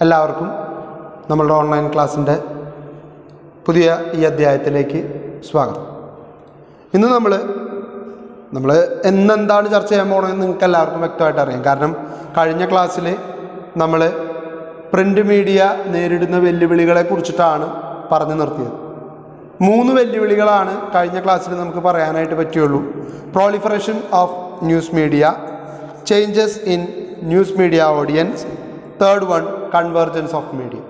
എല്ലാവർക്കും നമ്മളുടെ ഓൺലൈൻ ക്ലാസ്സിൻ്റെ പുതിയ ഈ അധ്യായത്തിലേക്ക് സ്വാഗതം. ഇന്ന് നമ്മൾ എന്താണ് ചർച്ച ചെയ്യാൻ പോകുന്നതെന്ന് നിങ്ങൾക്ക് എല്ലാവർക്കും വ്യക്തമായിട്ട് അറിയാം. കാരണം കഴിഞ്ഞ ക്ലാസ്സിൽ നമ്മൾ പ്രിൻ്റ് മീഡിയ നേരിടുന്ന വെല്ലുവിളികളെ കുറിച്ചിട്ടാണ് പറഞ്ഞു നിർത്തിയത്. 3 വെല്ലുവിളികളാണ് കഴിഞ്ഞ ക്ലാസ്സിൽ നമുക്ക് പറയാനായിട്ട് പറ്റുള്ളൂ. Proliferation of news media, changes in news media audience, third one convergence of media.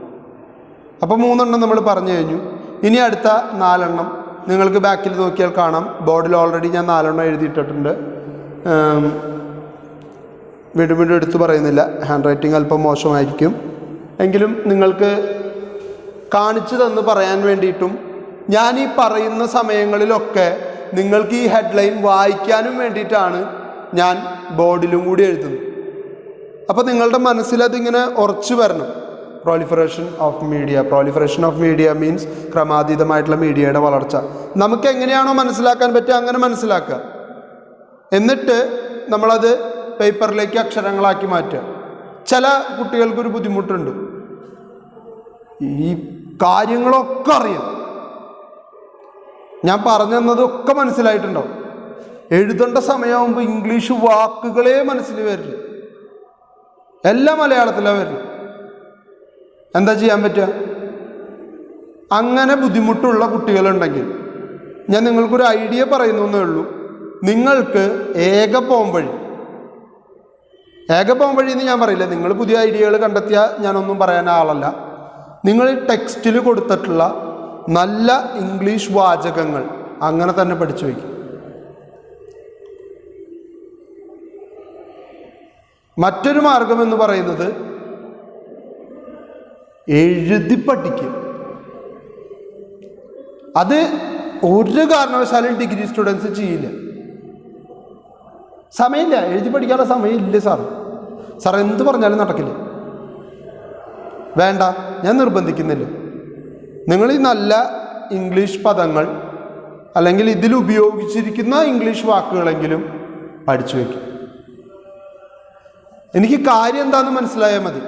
അപ്പോൾ 3 എണ്ണം നമ്മൾ പറഞ്ഞു കഴിഞ്ഞു. ഇനി അടുത്ത 4 എണ്ണം നിങ്ങൾക്ക് ബാക്കിൽ നോക്കിയാൽ കാണാം. ബോർഡിൽ ഓൾറെഡി ഞാൻ 4 എണ്ണം എഴുതിയിട്ടിട്ടുണ്ട്. വീണ്ടും എടുത്തു പറയുന്നില്ല, ഹാൻഡ് റൈറ്റിംഗ് അല്പം മോശമായിരിക്കും. എങ്കിലും നിങ്ങൾക്ക് കാണിച്ചു തന്ന് പറയാൻ വേണ്ടിയിട്ടും ഞാൻ ഈ പറയുന്ന സമയങ്ങളിലൊക്കെ നിങ്ങൾക്ക് ഈ ഹെഡ്ലൈൻ വായിക്കാനും വേണ്ടിയിട്ടാണ് ഞാൻ ബോർഡിലും കൂടി എഴുതുന്നത്. അപ്പോൾ നിങ്ങളുടെ മനസ്സിലതിങ്ങനെ ഉറച്ചു വരണം. പ്രോളിഫറേഷൻ ഓഫ് മീഡിയ മീൻസ് ക്രമാതീതമായിട്ടുള്ള മീഡിയയുടെ വളർച്ച. നമുക്ക് എങ്ങനെയാണോ മനസ്സിലാക്കാൻ പറ്റുക അങ്ങനെ മനസ്സിലാക്കുക. എന്നിട്ട് നമ്മളത് പേപ്പറിലേക്ക് അക്ഷരങ്ങളാക്കി മാറ്റുക. ചില കുട്ടികൾക്കൊരു ബുദ്ധിമുട്ടുണ്ട്, ഈ കാര്യങ്ങളൊക്കെ അറിയാം, ഞാൻ പറഞ്ഞു തന്നതൊക്കെ മനസ്സിലായിട്ടുണ്ടാവും, എഴുതേണ്ട സമയമാകുമ്പോൾ ഇംഗ്ലീഷ് വാക്കുകളെ മനസ്സിൽ വരില്ല, എല്ലാം മലയാളത്തിലാണ് വരുന്നത്. എന്താ ചെയ്യാൻ പറ്റുക? അങ്ങനെ ബുദ്ധിമുട്ടുള്ള കുട്ടികളുണ്ടെങ്കിൽ ഞാൻ നിങ്ങൾക്കൊരു ഐഡിയ പറയുന്നു എന്നേ ഉള്ളൂ. നിങ്ങൾക്ക് ഏക പോംവഴി എന്ന് ഞാൻ പറയില്ല. നിങ്ങൾ പുതിയ ഐഡിയകൾ കണ്ടെത്തിയാൽ ഞാനൊന്നും പറയാൻ ആളല്ല. നിങ്ങൾ ടെക്സ്റ്റിൽ കൊടുത്തിട്ടുള്ള നല്ല ഇംഗ്ലീഷ് വാചകങ്ങൾ അങ്ങനെ തന്നെ പഠിച്ചു വയ്ക്കും. മറ്റൊരു മാർഗം എന്ന് പറയുന്നത് എഴുതി പഠിക്കും. അത് ഒരു കാരണവശാലും ഡിഗ്രി സ്റ്റുഡൻസ് ചെയ്യില്ല. സമയമില്ല, എഴുതി പഠിക്കാനുള്ള സമയമില്ല സാർ എന്ത് പറഞ്ഞാലും നടക്കില്ല. വേണ്ട, ഞാൻ നിർബന്ധിക്കുന്നില്ല. നിങ്ങൾ ഈ നല്ല ഇംഗ്ലീഷ് പദങ്ങൾ അല്ലെങ്കിൽ ഇതിൽ ഉപയോഗിച്ചിരിക്കുന്ന ഇംഗ്ലീഷ് വാക്കുകളെങ്കിലും പഠിച്ചു വയ്ക്കും. എനിക്ക് കാര്യം എന്താണെന്ന് മനസ്സിലായാൽ മതി.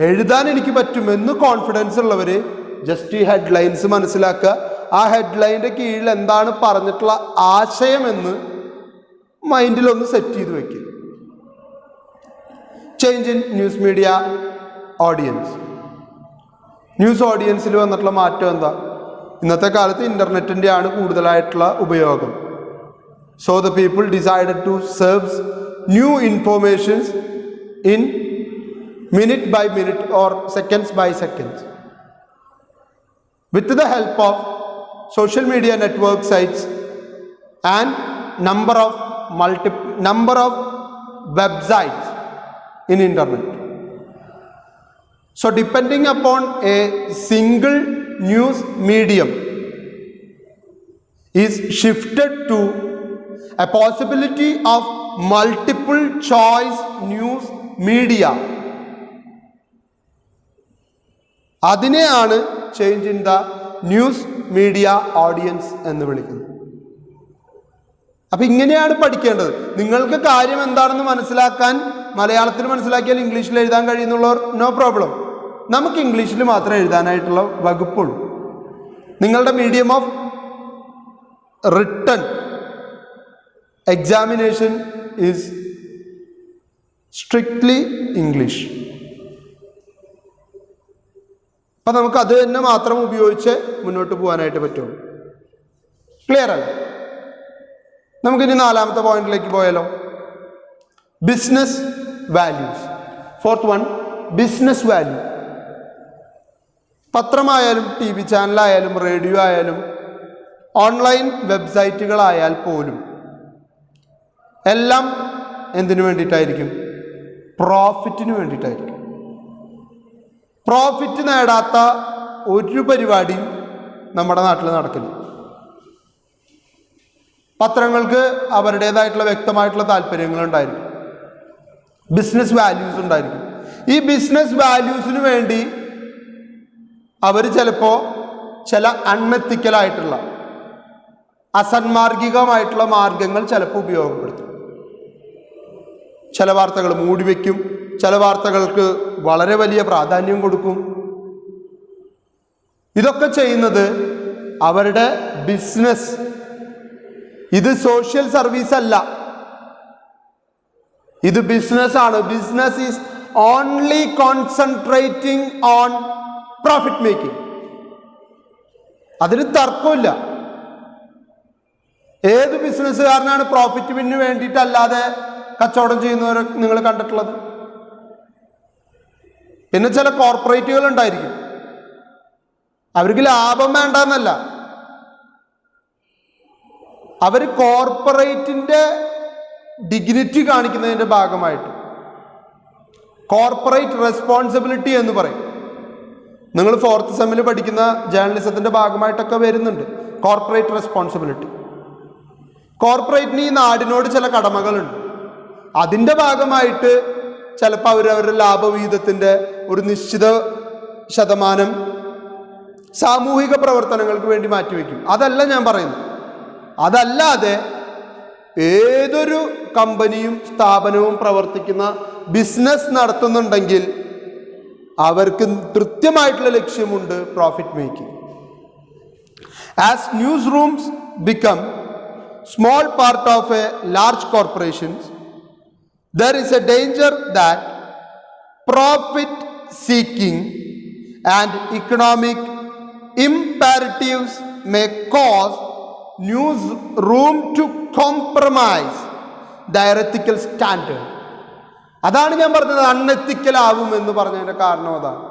എഴുതാൻ എനിക്ക് പറ്റുമെന്ന് കോൺഫിഡൻസ് ഉള്ളവർ ജസ്റ്റ് ഈ ഹെഡ്ലൈൻസ് മനസ്സിലാക്കുക. ആ ഹെഡ്ലൈൻ്റെ കീഴിൽ എന്താണ് പറഞ്ഞിട്ടുള്ള ആശയമെന്ന് മൈൻഡിലൊന്ന് സെറ്റ് ചെയ്ത് വയ്ക്കുക. Change in news media audience. News ഓഡിയൻസിൽ വന്നിട്ടുള്ള മാറ്റം എന്താ? ഇന്നത്തെ കാലത്ത് ഇൻ്റർനെറ്റിൻ്റെ ആണ് കൂടുതലായിട്ടുള്ള ഉപയോഗം. So the people decided to serve new informations in minute by minute or seconds by seconds. With the help of social media network sites and number of websites in internet. So depending upon a single news medium is shifted to a possibility of multiple choice news media. അതിനെയാണ് change in the news media audience എന്ന് വിളിക്കുന്നത്. അപ്പം ഇങ്ങനെയാണ് പഠിക്കേണ്ടത്. നിങ്ങൾക്ക് കാര്യം എന്താണെന്ന് മനസ്സിലാക്കാൻ മലയാളത്തിൽ മനസ്സിലാക്കിയാൽ ഇംഗ്ലീഷിൽ എഴുതാൻ കഴിയുന്നുള്ളവർ നോ പ്രോബ്ലം. നമുക്ക് ഇംഗ്ലീഷിൽ മാത്രമേ എഴുതാനായിട്ടുള്ള വകുപ്പുള്ളൂ. നിങ്ങളുടെ medium of written examination is strictly English. അപ്പം നമുക്ക് അത് തന്നെ മാത്രം ഉപയോഗിച്ച് മുന്നോട്ട് പോകാനായിട്ട് പറ്റുള്ളൂ. ക്ലിയർ അല്ല? നമുക്കിനി 4ാമത്തെ പോയിന്റിലേക്ക് പോയാലോ. Business values. 4th one, business value. പത്രമായാലും TV ചാനലായാലും റേഡിയോ ആയാലും ഓൺലൈൻ വെബ്സൈറ്റുകളായാൽ പോലും എല്ലാം എന്തിനു വേണ്ടിയിട്ടായിരിക്കും? പ്രോഫിറ്റിന് വേണ്ടിയിട്ടായിരിക്കും. പ്രോഫിറ്റ് നേടാത്ത ഒരു പരിപാടിയും നമ്മുടെ നാട്ടിൽ നടക്കില്ല. പത്രങ്ങൾക്ക് അവരുടേതായിട്ടുള്ള വ്യക്തമായിട്ടുള്ള താല്പര്യങ്ങളുണ്ടായിരിക്കും, ബിസിനസ് വാല്യൂസ് ഉണ്ടായിരിക്കും. ഈ ബിസിനസ് വാല്യൂസിന് വേണ്ടി അവർ ചിലപ്പോൾ ചില അൺഎത്തിക്കലായിട്ടുള്ള അസന്മാർഗികമായിട്ടുള്ള മാർഗങ്ങൾ ചിലപ്പോൾ ഉപയോഗപ്പെടുത്തും. ചില വാർത്തകൾ മൂടി വയ്ക്കും, ചില വാർത്തകൾക്ക് വളരെ വലിയ പ്രാധാന്യം കൊടുക്കും. ഇതൊക്കെ ചെയ്യുന്നത് അവരുടെ ബിസിനസ്. ഇത് സോഷ്യൽ സർവീസ് അല്ല, ഇത് ബിസിനസ് ആണ്. Business is only concentrating on profit making. അതിന് തർക്കമില്ല. ഏത് ബിസിനസ്സുകാരനാണ് പ്രോഫിറ്റിന് വേണ്ടിയിട്ടല്ലാതെ കച്ചവടം ചെയ്യുന്നവരെ നിങ്ങൾ കണ്ടിട്ടുള്ളത്? പിന്നെ ചില കോർപ്പറേറ്റുകൾ ഉണ്ടായിരിക്കും, അവർക്ക് ലാഭം വേണ്ടെന്നല്ല, അവർ കോർപ്പറേറ്റിന്റെ ഡിഗ്നിറ്റി കാണിക്കുന്നതിന്റെ ഭാഗമായിട്ട് കോർപ്പറേറ്റ് റെസ്പോൺസിബിലിറ്റി എന്ന് പറയും. നിങ്ങൾ 4th സെമ്മിൽ പഠിക്കുന്ന ജേർണലിസത്തിന്റെ ഭാഗമായിട്ടൊക്കെ വരുന്നുണ്ട് കോർപ്പറേറ്റ് റെസ്പോൺസിബിലിറ്റി. കോർപ്പറേറ്റിന് ഈ നാടിനോട് ചില കടമകളുണ്ട്. അതിൻ്റെ ഭാഗമായിട്ട് ചിലപ്പോൾ അവരവരുടെ ലാഭവിഹിതത്തിൻ്റെ ഒരു നിശ്ചിത ശതമാനം സാമൂഹിക പ്രവർത്തനങ്ങൾക്ക് വേണ്ടി മാറ്റിവെക്കും. അതല്ല ഞാൻ പറയുന്നത്. അതല്ലാതെ ഏതൊരു കമ്പനിയും സ്ഥാപനവും പ്രവർത്തിക്കുന്ന ബിസിനസ് നടത്തുന്നുണ്ടെങ്കിൽ അവർക്ക് കൃത്യമായിട്ടുള്ള ലക്ഷ്യമുണ്ട്, profit making. As newsrooms become small part of a large corporations, there is a danger that profit seeking and economic imperatives may cause newsroom to compromise their ethical standard. അതാണ് ഞാൻ പറഞ്ഞത്, അൺഎത്തിക്കലാവും എന്ന് പറഞ്ഞതിന്റെ കാരണം അതാണ്.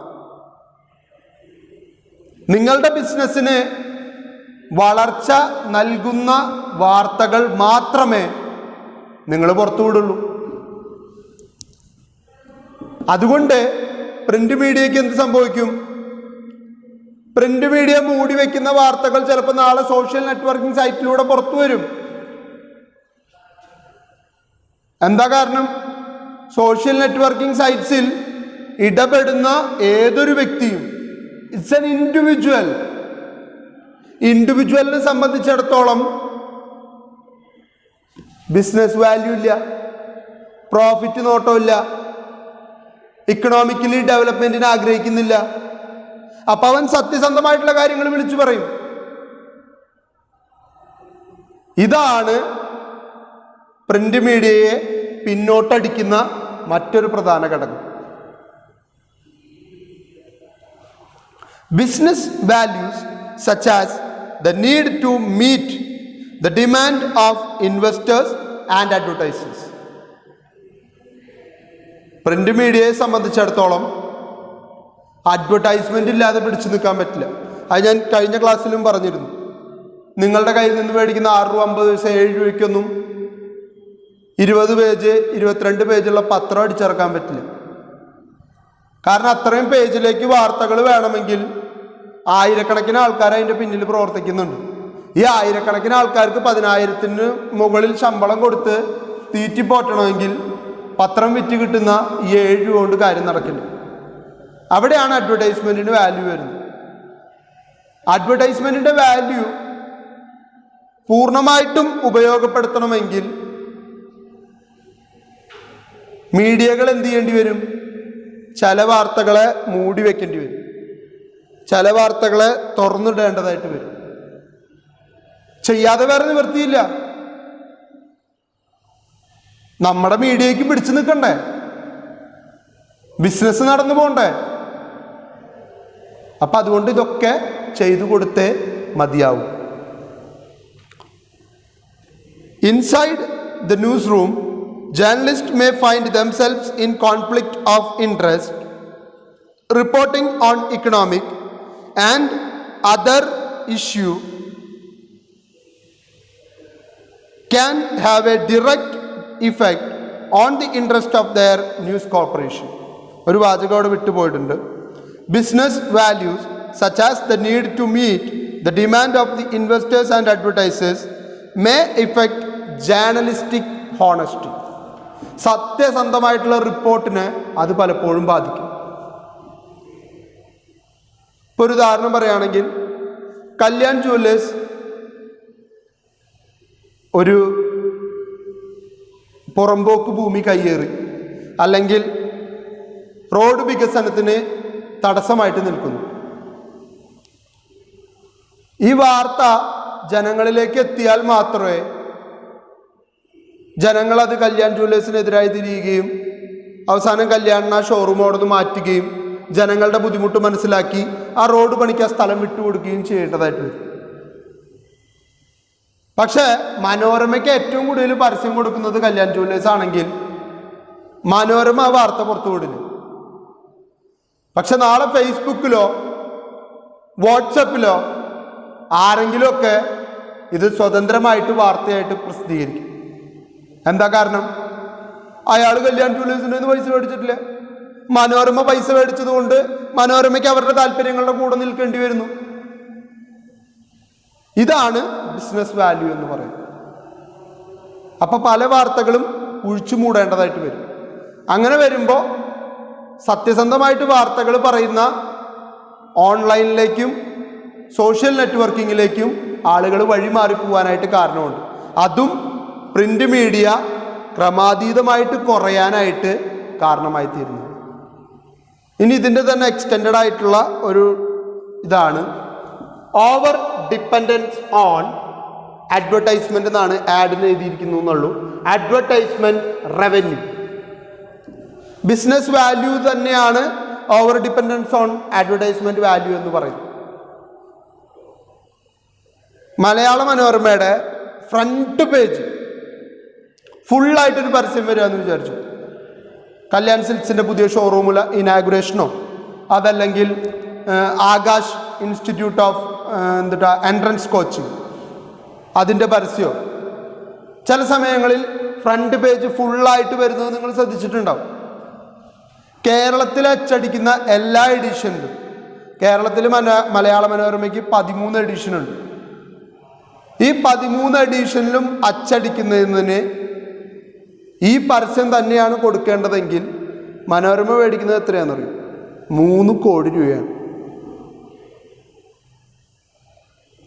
നിങ്ങളുടെ ബിസിനസ്സിന് വളർച്ച നൽകുന്ന വാർത്തകൾ മാത്രമേ നിങ്ങൾ പുറത്തുവിടുള്ളൂ. അതുകൊണ്ട് പ്രിന്റ് മീഡിയയ്ക്ക് എന്ത് സംഭവിക്കും? പ്രിന്റ് മീഡിയ മൂടി വെക്കുന്ന വാർത്തകൾ ചിലപ്പോൾ നാളെ സോഷ്യൽ നെറ്റ്വർക്കിംഗ് സൈറ്റിലൂടെ പുറത്തു വരും. എന്താ കാരണം? സോഷ്യൽ നെറ്റ്വർക്കിംഗ് സൈറ്റ്സിൽ ഇടപെടുന്ന ഏതൊരു വ്യക്തിയും ഇറ്റ്സ് എൻ ഇൻഡിവിജ്വലിനെ സംബന്ധിച്ചിടത്തോളം ബിസിനസ് വാല്യൂ ഇല്ല, പ്രോഫിറ്റ് നോട്ടമില്ല, ഇക്കണോമിക്കലി ഡെവലപ്മെന്റിന് ആഗ്രഹിക്കുന്നില്ല. അപ്പൊ അവൻ സത്യസന്ധമായിട്ടുള്ള കാര്യങ്ങൾ വിളിച്ചു പറയും. ഇതാണ് പ്രിന്റ് മീഡിയയെ പിന്നോട്ടടിക്കുന്ന മറ്റൊരു പ്രധാന ഘടകം. Business values such as the need to meet the demand of investors and advertisers. Print മീഡിയയെ സംബന്ധിച്ചിടത്തോളം അഡ്വർടൈസ്മെന്റ് ഇല്ലാതെ പിടിച്ചു നിൽക്കാൻ പറ്റില്ല. അത് ഞാൻ കഴിഞ്ഞ ക്ലാസ്സിലും പറഞ്ഞിരുന്നു. നിങ്ങളുടെ കയ്യിൽ നിന്ന് മേടിക്കുന്ന 6 രൂപ 50 പൈസ 7 രൂപയ്ക്കൊന്നും 20 പേജ് 22 പേജുള്ള പത്രം അടിച്ചിറക്കാൻ പറ്റില്ല. കാരണം അത്രയും പേജിലേക്ക് വാർത്തകൾ വേണമെങ്കിൽ ആയിരക്കണക്കിന് ആൾക്കാർ അതിൻ്റെ പിന്നിൽ പ്രവർത്തിക്കുന്നുണ്ട്. ഈ ആയിരക്കണക്കിന് ആൾക്കാർക്ക് 10,000-ന് മുകളിൽ ശമ്പളം കൊടുത്ത് തീറ്റിപ്പോറ്റണമെങ്കിൽ പത്രം വിറ്റ് കിട്ടുന്ന 7 രൂപ കൊണ്ട് കാര്യം നടക്കില്ല. അവിടെയാണ് അഡ്വർടൈസ്മെന്റിന് വാല്യൂ വരുന്നത്. അഡ്വർടൈസ്മെന്റിന്റെ വാല്യൂ പൂർണ്ണമായിട്ടും ഉപയോഗപ്പെടുത്തണമെങ്കിൽ മീഡിയകൾ എന്ത് ചെയ്യേണ്ടി വരും? ചില വാർത്തകളെ മൂടി വെക്കേണ്ടി വരും, ചില വാർത്തകളെ തുറന്നിടേണ്ടതായിട്ട് വരും. ചെയ്യാതെ വേറെ നിവൃത്തിയില്ല. നമ്മുടെ മീഡിയയ്ക്ക് പിടിച്ചു നിൽക്കണ്ടേ? ബിസിനസ് നടന്നു പോകണ്ടേ? അപ്പൊ അതുകൊണ്ട് ഇതൊക്കെ ചെയ്തു കൊടുത്തേ മതിയാവും. Inside the news room, journalists may find themselves in conflict of interest, reporting on economic and other issue can have a direct effect on the interest of their news corporation. ഒരു വാചകോട് വിട്ടുപോയിട്ടുണ്ട്. Business values such as the need to meet the demand of the investors and advertisers may affect journalistic honesty. സത്യസന്ധമായിട്ടുള്ള റിപ്പോർട്ടിനെ അത് പലപ്പോഴും ബാധിക്കും. ഇപ്പോൾ ഒരു ഉദാഹരണം പറയുകയാണെങ്കിൽ, കല്യാൺ ജുവല്ലേഴ്സ് ഒരു പുറമ്പോക്ക് ഭൂമി കയ്യേറി, അല്ലെങ്കിൽ റോഡ് വികസനത്തിന് തടസ്സമായിട്ട് നിൽക്കുന്നു. ഈ വാർത്ത ജനങ്ങളിലേക്ക് എത്തിയാൽ മാത്രമേ ജനങ്ങൾ അത് കല്യാൺ ജ്വല്ലേഴ്സിനെതിരായി തിരിയുകയും അവസാനം കല്യാണ ഷോറൂം അവിടെ നിന്ന് മാറ്റുകയും ജനങ്ങളുടെ ബുദ്ധിമുട്ട് മനസ്സിലാക്കി ആ റോഡ് പണിക്ക് ആ സ്ഥലം വിട്ടുകൊടുക്കുകയും ചെയ്യേണ്ടതായിട്ട് വരും. പക്ഷേ മനോരമയ്ക്ക് ഏറ്റവും കൂടുതൽ പരസ്യം കൊടുക്കുന്നത് കല്യാൺ ജ്വല്ലേഴ്സ് ആണെങ്കിൽ മനോരമ ആ വാർത്ത പുറത്തുവിടില്ല. പക്ഷെ നാളെ ഫേസ്ബുക്കിലോ വാട്സപ്പിലോ ആരെങ്കിലുമൊക്കെ ഇത് സ്വതന്ത്രമായിട്ട് വാർത്തയായിട്ട് പ്രസിദ്ധീകരിക്കും. എന്താ കാരണം? അയാൾ കല്യാൺ ജ്വല്ലേഴ്സിൻ്റെ നിന്ന് പൈസ മേടിച്ചിട്ടില്ല. മനോരമ പൈസ മേടിച്ചത് കൊണ്ട് മനോരമയ്ക്ക് അവരുടെ താല്പര്യങ്ങളുടെ കൂടെ നിൽക്കേണ്ടി വരുന്നു. ഇതാണ് ബിസിനസ് വാല്യൂ എന്ന് പറയുന്നത്. അപ്പൊ പല വാർത്തകളും കുഴിച്ചു മൂടേണ്ടതായിട്ട് വരും. അങ്ങനെ വരുമ്പോൾ സത്യസന്ധമായിട്ട് വാർത്തകൾ പറയുന്ന ഓൺലൈനിലേക്കും സോഷ്യൽ നെറ്റ്വർക്കിങ്ങിലേക്കും ആളുകൾ വഴിമാറി പോകാനായിട്ട് കാരണമുണ്ട്. അതും പ്രിന്റ് മീഡിയ ക്രമാതീതമായിട്ട് കുറയാനായിട്ട് കാരണമായി തീരുന്നു. ഇനി ഇതിൻ്റെ തന്നെ എക്സ്റ്റെൻഡഡ് ആയിട്ടുള്ള ഒരു ഇതാണ് ഓവർ ഡിപ്പെൻഡൻസ് ഓൺ അഡ്വർടൈസ്മെന്റ് എന്നാണ് ആഡിന് എഴുതിയിരിക്കുന്നു എന്നുള്ളൂ. അഡ്വർടൈസ്മെന്റ് റവന്യൂ ബിസിനസ് വാല്യൂ തന്നെയാണ് over dependence on advertisement value എന്ന് പറയുന്നത്. മലയാള മനോരമയുടെ ഫ്രണ്ട് പേജ് ഫുള്ളായിട്ടൊരു പരസ്യം വരിക എന്ന് വിചാരിച്ചു. കല്യാൺ സിൽക്സിൻ്റെ പുതിയ ഷോറൂമിലെ ഇനാഗുറേഷനോ അതല്ലെങ്കിൽ Akash institute of entrance coaching അതിൻ്റെ പരസ്യമോ ചില സമയങ്ങളിൽ ഫ്രണ്ട് പേജ് ഫുള്ളായിട്ട് വരുന്നത് നിങ്ങൾ ശ്രദ്ധിച്ചിട്ടുണ്ടാവും. കേരളത്തിൽ അച്ചടിക്കുന്ന എല്ലാ എഡിഷനിലും കേരളത്തിൽ മലയാള മനോരമയ്ക്ക് 13 എഡിഷനുണ്ട്. ഈ 13 എഡിഷനിലും അച്ചടിക്കുന്നതിന് ഈ പരസ്യം തന്നെയാണ് കൊടുക്കേണ്ടതെങ്കിൽ മനോരമ മേടിക്കുന്നത് എത്രയാണെന്നറിയും? 3 കോടി രൂപയാണ്.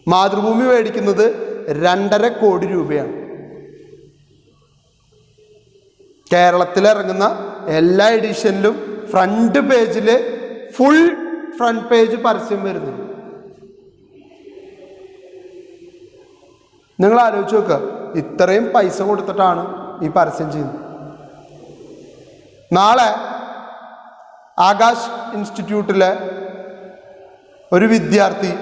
മാതൃഭൂമി മേടിക്കുന്നത് 2.5 കോടി രൂപയാണ്. കേരളത്തിൽ ഇറങ്ങുന്ന എല്ലാ എഡിഷനിലും ഫ്രണ്ട് പേജിൽ ഫുൾ ഫ്രണ്ട് പേജ് പരസ്യം വരുന്നുണ്ട്. നിങ്ങൾ ആലോചിച്ച് നോക്കുക, ഇത്രയും പൈസ കൊടുത്തിട്ടാണ് ഈ പരസ്യം ചെയ്യുന്നത്. നാളെ ആകാശ് ഇൻസ്റ്റിറ്റ്യൂട്ടിലെ ഒരു വിദ്യാർത്ഥി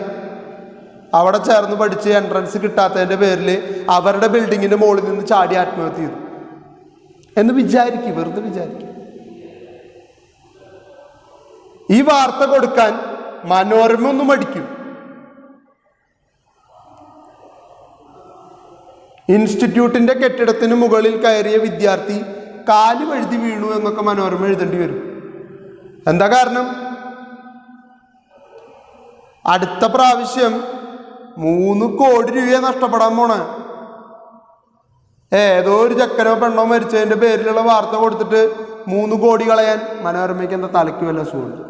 അവിടെ ചേർന്ന് പഠിച്ച് എൻട്രൻസ് കിട്ടാത്തതിൻ്റെ പേരിൽ അവരുടെ ബിൽഡിങ്ങിൻ്റെ മുകളിൽ നിന്ന് ചാടി ആത്മഹത്യ ചെയ്തു എന്ന് വിചാരിക്കും, വെറുതെ വിചാരിക്കും. ഈ വാർത്ത കൊടുക്കാൻ മനോരമ ഒന്ന് മടിക്കും. ഇൻസ്റ്റിറ്റ്യൂട്ടിന്റെ കെട്ടിടത്തിന് മുകളിൽ കയറിയ വിദ്യാർത്ഥി കാല് വഴുതി വീണു എന്നൊക്കെ മനോരമ എഴുതേണ്ടി വരും. എന്താ കാരണം? അടുത്ത പ്രാവശ്യം 3 കോടി രൂപയെ നഷ്ടപ്പെടാൻ പോണേ. ഏതോ ഒരു ചക്കരോ പെണ്ണോ മരിച്ചതിന്റെ പേരിലുള്ള വാർത്ത കൊടുത്തിട്ട് 3 കോടി കളയാൻ മനോരമയ്ക്ക് എന്താ തലയ്ക്ക് വല്ല സുഖമുണ്ട്?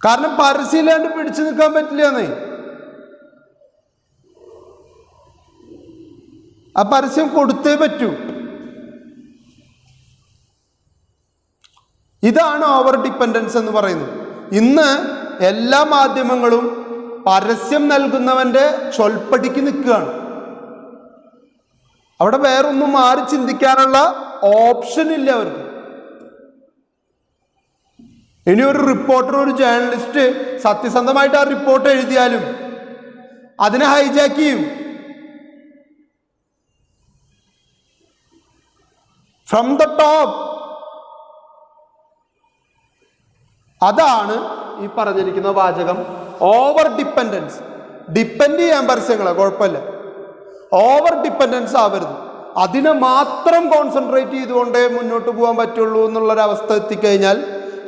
കാരണം പരസ്യമില്ലാണ്ട് പിടിച്ചു നിൽക്കാൻ പറ്റില്ലെന്നേ. ആ പരസ്യം കൊടുത്തേ പറ്റൂ. ഇതാണ് ഓവർ ഡിപ്പെൻഡൻസ് എന്ന് പറയുന്നത്. ഇന്ന് എല്ലാ മാധ്യമങ്ങളും പരസ്യം നൽകുന്നവന്റെ ചൊൽപ്പടിക്ക് നിൽക്കുകയാണ്. അവിടെ വേറൊന്നും മാറി ചിന്തിക്കാനുള്ള ഓപ്ഷൻ ഇല്ല അവർക്ക്. ഇനി ഒരു റിപ്പോർട്ടർ, ഒരു ജേർണലിസ്റ്റ് സത്യസന്ധമായിട്ട് ആ റിപ്പോർട്ട് എഴുതിയാലും അതിനെ ഹൈജാക്ക് ചെയ്യും. From the top. അതാണ് ഈ പറഞ്ഞിരിക്കുന്ന വാചകം ഓവർ ഡിപ്പെൻഡൻസ്. ഡിപ്പെൻഡ് ചെയ്യാൻ പരസ്യങ്ങളെ കുഴപ്പമില്ല, ഓവർ ഡിപ്പെൻഡൻസ് ആവരുത്. അതിനെ മാത്രം കോൺസെൻട്രേറ്റ് ചെയ്തുകൊണ്ടേ മുന്നോട്ട് പോകാൻ പറ്റുള്ളൂ എന്നുള്ളൊരവസ്ഥ എത്തിക്കഴിഞ്ഞാൽ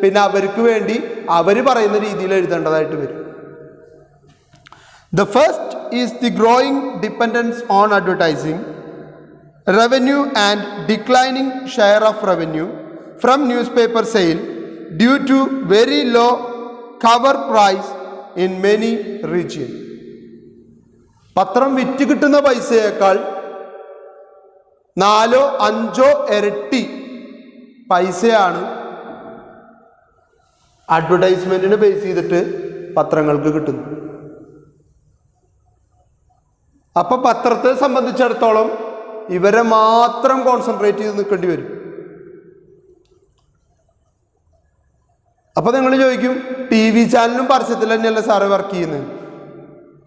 പിന്നെ അവർക്ക് വേണ്ടി അവർ പറയുന്ന രീതിയിൽ എഴുതേണ്ടതായിട്ട് വരും. The first is the growing dependence on advertising revenue and declining share of revenue from newspaper sale due to very low cover price in many regions. പത്രം വിറ്റ് കിട്ടുന്ന പൈസയേക്കാൾ 4 5 ഇരട്ടി പൈസയാണ് അഡ്വർടൈസ്മെന്റിന് ബേസ് ചെയ്തിട്ട് പത്രങ്ങൾക്ക് കിട്ടുന്നു. അപ്പൊ പത്രത്തെ സംബന്ധിച്ചിടത്തോളം ഇവരെ മാത്രം കോൺസെൻട്രേറ്റ് ചെയ്ത് നിൽക്കേണ്ടി വരും. അപ്പൊ നിങ്ങൾ ചോദിക്കും, ടി വി ചാനലും പരസ്യത്തിൽ തന്നെയല്ലേ സാറ് വർക്ക് ചെയ്യുന്നത്?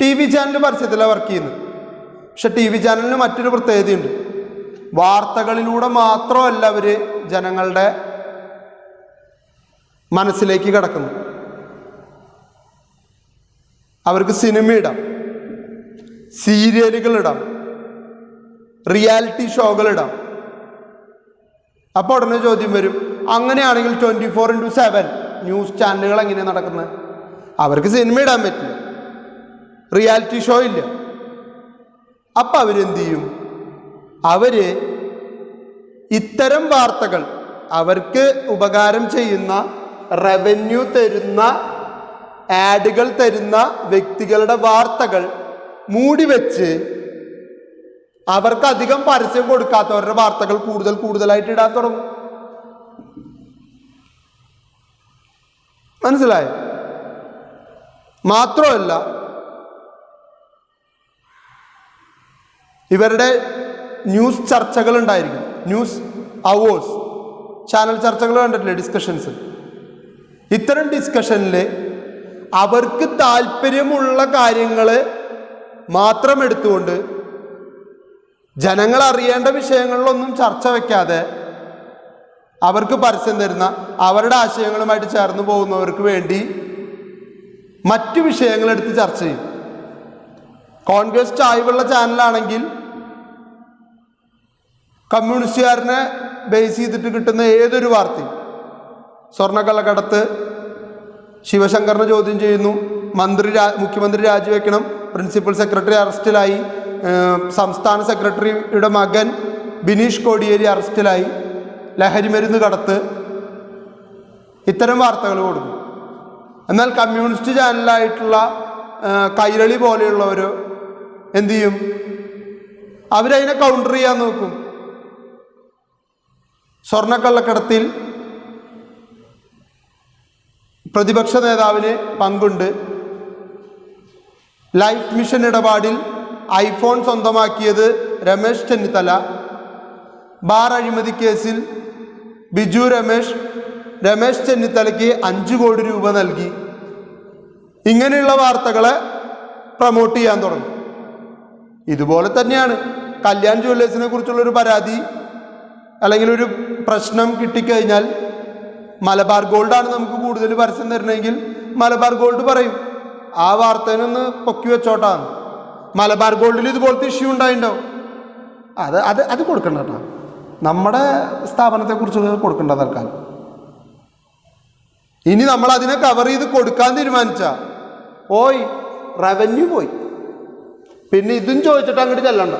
ടി വി ചാനൽ പരസ്യത്തിലാണ് വർക്ക് ചെയ്യുന്നത്. പക്ഷെ ടി വി ചാനലിന് മറ്റൊരു പ്രത്യേകതയുണ്ട്. വാർത്തകളിലൂടെ മാത്രമല്ല അവര് ജനങ്ങളുടെ മനസ്സിലേക്ക് കിടക്കുന്നു. അവർക്ക് സിനിമ ഇടാം, സീരിയലുകൾ ഇടാം, റിയാലിറ്റി ഷോകൾ ഇടാം. അപ്പോൾ ഉടനെ ചോദ്യം വരും, അങ്ങനെയാണെങ്കിൽ 24x7 ന്യൂസ് ചാനലുകൾ എങ്ങനെയാണ് നടക്കുന്നത്? അവർക്ക് സിനിമ ഇടാൻ പറ്റില്ല, റിയാലിറ്റി ഷോ ഇല്ല. അപ്പം അവരെന്ത് ചെയ്യും? അവര് ഇത്തരം വാർത്തകൾ, അവർക്ക് ഉപകാരം ചെയ്യുന്ന, റവന്യൂ തരുന്ന, ആഡുകൾ തരുന്ന വ്യക്തികളുടെ വാർത്തകൾ മൂടി വെച്ച് അവർക്ക് അധികം പരസ്യം കൊടുക്കാത്തവരുടെ വാർത്തകൾ കൂടുതലായിട്ട് ഇടാൻ തുടങ്ങും. മനസ്സിലായോ? മാത്രമല്ല, ഇവരുടെ ന്യൂസ് ചർച്ചകൾ ഉണ്ടായിരിക്കും, ന്യൂസ് അവേഴ്സ്, ചാനൽ ചർച്ചകൾ കണ്ടിട്ടില്ലേ, ഡിസ്കഷൻസ്. ഇത്തരം ഡിസ്കഷനിൽ അവർക്ക് താല്പര്യമുള്ള കാര്യങ്ങൾ മാത്രം എടുത്തുകൊണ്ട് ജനങ്ങൾ അറിയേണ്ട വിഷയങ്ങളിലൊന്നും ചർച്ച വയ്ക്കാതെ അവർക്ക് പരസ്യം തരുന്ന, അവരുടെ ആശയങ്ങളുമായിട്ട് ചേർന്ന് പോകുന്നവർക്ക് വേണ്ടി മറ്റു വിഷയങ്ങളെടുത്ത് ചർച്ച ചെയ്യും. കോൺഗ്രസ് ചായ്വുള്ള ചാനലാണെങ്കിൽ കമ്മ്യൂണിസ്റ്റുകാരനെ ബേസ് ചെയ്തിട്ട് കിട്ടുന്ന ഏതൊരു വാർത്തയും, സ്വർണ്ണക്കള്ളക്കടത്ത്, ശിവശങ്കറിനെ ചോദ്യം ചെയ്യുന്നു, മുഖ്യമന്ത്രി രാജിവെക്കണം, പ്രിൻസിപ്പൽ സെക്രട്ടറി അറസ്റ്റിലായി, സംസ്ഥാന സെക്രട്ടറിയുടെ മകൻ ബിനീഷ് കോടിയേരി അറസ്റ്റിലായി, ലഹരിമരുന്ന് കടത്ത്, ഇത്തരം വാർത്തകൾ കൊടുക്കും. എന്നാൽ കമ്മ്യൂണിസ്റ്റ് ചാനലായിട്ടുള്ള കൈരളി പോലെയുള്ളവർ എന്തു ചെയ്യും? അവരതിനെ കൗണ്ടർ ചെയ്യാൻ നോക്കും. സ്വർണ്ണക്കള്ളക്കടത്തിൽ പ്രതിപക്ഷ നേതാവിന് പങ്കുണ്ട്, ലൈഫ് മിഷൻ ഇടപാടിൽ ഐഫോൺ സ്വന്തമാക്കിയത് രമേശ് ചെന്നിത്തല, ബാർ അഴിമതി കേസിൽ ബിജു രമേശ് ചെന്നിത്തലയ്ക്ക് 5 കോടി രൂപ നൽകി. ഇങ്ങനെയുള്ള വാർത്തകളെ പ്രൊമോട്ട് ചെയ്യാൻ തുടങ്ങും. ഇതുപോലെ തന്നെയാണ് കല്യാൺ ജുവല്ലേഴ്സിനെ കുറിച്ചുള്ളൊരു പരാതി അല്ലെങ്കിൽ ഒരു പ്രശ്നം കിട്ടിക്കഴിഞ്ഞാൽ, മലബാർ ഗോൾഡാണ് നമുക്ക് കൂടുതൽ പരസ്യം തരണമെങ്കിൽ മലബാർ ഗോൾഡ് പറയും, ആ വാർത്തനൊന്ന് പൊക്കി വെച്ചോട്ടാണ്, മലബാർ ഗോൾഡിൽ ഇതുപോലത്തെ ഇഷ്യൂ ഉണ്ടായിട്ടുണ്ടാവും, അത് കൊടുക്കണ്ട കേട്ടോ, നമ്മുടെ സ്ഥാപനത്തെക്കുറിച്ച് കൊടുക്കേണ്ട തൽക്കാലം. ഇനി നമ്മൾ അതിനെ കവർ ചെയ്ത് കൊടുക്കാൻ തീരുമാനിച്ച റവന്യൂ പോയി, പിന്നെ ഇതും ചോദിച്ചിട്ട് അങ്ങോട്ട് ചെല്ലണ്ട,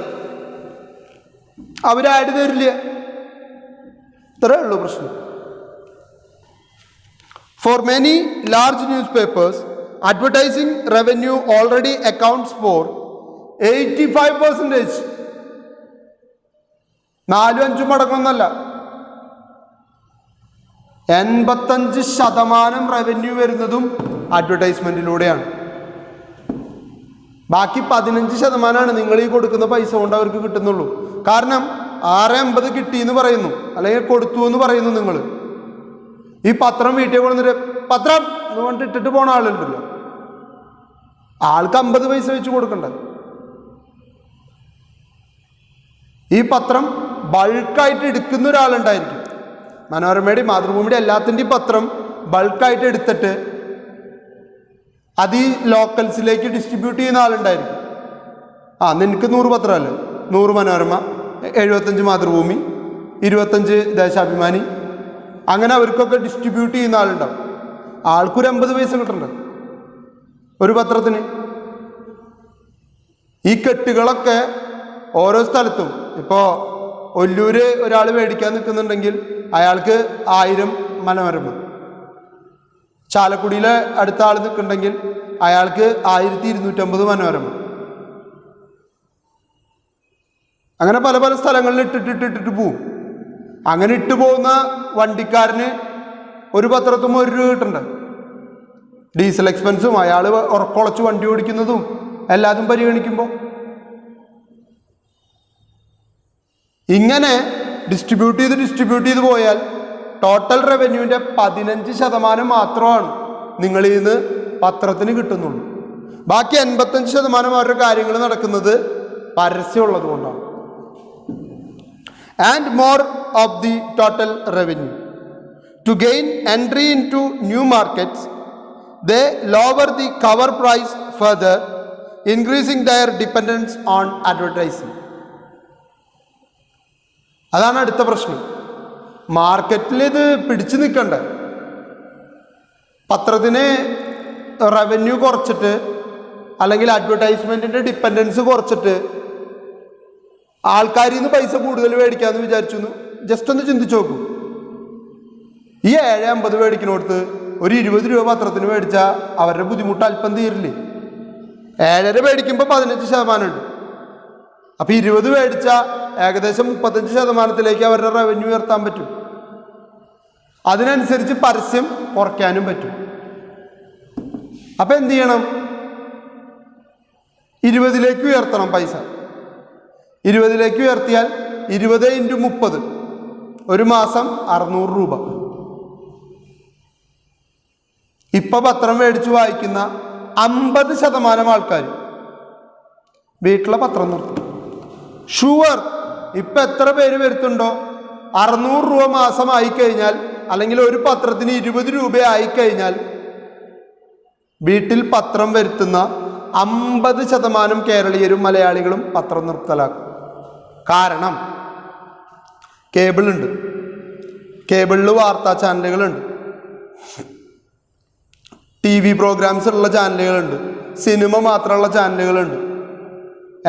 അവരാഡ് തരില്ല. ഇത്രേ ഉള്ളൂ പ്രശ്നം. For many large newspapers, advertising revenue already accounts for 85%. 4-5 മടങ്ങൊന്നല്ല, 85% revenue വരുന്നതും അഡ്വർടൈസ്മെന്റിലൂടെയാണ്. ബാക്കി 15% നിങ്ങൾ ഈ കൊടുക്കുന്ന പൈസ കൊണ്ട് അവർക്ക് കിട്ടുന്നുള്ളൂ. കാരണം 6.50 കിട്ടിയെന്ന് പറയുന്നു, അല്ലെങ്കിൽ കൊടുത്തു എന്ന് പറയുന്നു. നിങ്ങൾ ഈ പത്രം വീട്ടിൽ കൊണ്ടുവന്നിട്ട് പത്രം എന്ന് പറഞ്ഞിട്ട് ഇട്ടിട്ട് പോണ ആളുണ്ടല്ലോ, ആൾക്ക് 50 പൈസ വെച്ച് കൊടുക്കണ്ട. ഈ പത്രം ബൾക്കായിട്ട് എടുക്കുന്ന ഒരാളുണ്ടായിരിക്കും. മനോരമയുടെ, മാതൃഭൂമിയുടെ എല്ലാത്തിൻ്റെയും പത്രം ബൾക്കായിട്ട് എടുത്തിട്ട് അത് ഈ ലോക്കൽസിലേക്ക് ഡിസ്ട്രിബ്യൂട്ട് ചെയ്യുന്ന ആളുണ്ടായിരിക്കും. നിനക്ക് 100 പത്രമല്ലേ, 100 മനോരമ, 75 മാതൃഭൂമി, 25 ദേശാഭിമാനി, അങ്ങനെ അവർക്കൊക്കെ ഡിസ്ട്രിബ്യൂട്ട് ചെയ്യുന്ന ആളുണ്ടാവും. ആൾക്കൊരു 50 പൈസ കിട്ടണ്ട ഒരു പത്രത്തിന്. ഈ കെട്ടുകളൊക്കെ ഓരോ സ്ഥലത്തും, ഇപ്പോൾ ഒല്ലൂര് ഒരാൾ മേടിക്കാൻ നിൽക്കുന്നുണ്ടെങ്കിൽ അയാൾക്ക് 1000 മനോരമ, ചാലക്കുടിയിലെ അടുത്ത ആൾ നിൽക്കുന്നുണ്ടെങ്കിൽ അയാൾക്ക് 1250 മനോരമ. അങ്ങനെ പല പല സ്ഥലങ്ങളിൽ ഇട്ടിട്ട് പോവും. അങ്ങനെ ഇട്ടു പോകുന്ന വണ്ടിക്കാരന് ഒരു പത്രത്തും 1 രൂപ കിട്ടണ്ട. ഡീസൽ എക്സ്പെൻസും അയാൾ ഉറക്കുളച്ച് വണ്ടി ഓടിക്കുന്നതും എല്ലാതും പരിഗണിക്കുമ്പോൾ ഇങ്ങനെ ഡിസ്ട്രിബ്യൂട്ട് ചെയ്ത് പോയാൽ ടോട്ടൽ റവന്യൂവിൻ്റെ 15% മാത്രമാണ് നിങ്ങളിൽ നിന്ന് പത്രത്തിന് കിട്ടുന്നുള്ളൂ. ബാക്കി 85% അവരുടെ കാര്യങ്ങൾ നടക്കുന്നത് പരസ്യമുള്ളത് കൊണ്ടാണ്. And more of the total revenue to gain entry into new markets they lower the cover price further, increasing their dependence on advertising. അതാണ് അടുത്ത പ്രശ്നം. മാർക്കറ്റിൽ ഇത് പിടിച്ചു നിൽക്കണ്ട. പത്രത്തിന് റവന്യൂ കുറച്ചിട്ട് അല്ലെങ്കിൽ അഡ്വർടൈസ്മെൻറ്റിൻ്റെ ഡിപ്പെൻഡൻസ് കുറച്ചിട്ട് ആൾക്കാരിൽ നിന്ന് പൈസ കൂടുതൽ മേടിക്കാമെന്ന് വിചാരിച്ചു. ജസ്റ്റ് ഒന്ന് ചിന്തിച്ച് നോക്കൂ. ഈ 7.50 മേടിക്കുന്നിടത്ത് ഒരു 20 രൂപ പത്രത്തിന് മേടിച്ചാൽ അവരുടെ ബുദ്ധിമുട്ട് അല്പം തീരില്ലേ? 7.5 മേടിക്കുമ്പോൾ 15% ഉണ്ട്. അപ്പോൾ 20 മേടിച്ചാൽ ഏകദേശം 35% അവരുടെ റവന്യൂ ഉയർത്താൻ പറ്റും. അതിനനുസരിച്ച് പരസ്യം കുറയ്ക്കാനും പറ്റും. അപ്പം എന്ത് ചെയ്യണം? 20 ഉയർത്തണം പൈസ. 20 ഉയർത്തിയാൽ 20 × 30 ഒരു മാസം 600 രൂപ. ഇപ്പൊ പത്രം മേടിച്ചു വായിക്കുന്ന 50% ആൾക്കാർ വീട്ടിലെ പത്രം നിർത്തും. ഷുവർ ഇപ്പൊ എത്ര പേര് വരുത്തുണ്ടോ? 600 രൂപ മാസമായി കഴിഞ്ഞാൽ അല്ലെങ്കിൽ ഒരു പത്രത്തിന് 20 രൂപ ആയിക്കഴിഞ്ഞാൽ വീട്ടിൽ പത്രം വരുത്തുന്ന 50% കേരളീയരും മലയാളികളും പത്രം നിർത്തലാക്കും. കാരണം കേബിളുണ്ട്, കേബിളിൽ വാർത്താ ചാനലുകളുണ്ട്, TV പ്രോഗ്രാംസ് ഉള്ള ചാനലുകളുണ്ട്, സിനിമ മാത്രമുള്ള ചാനലുകളുണ്ട്.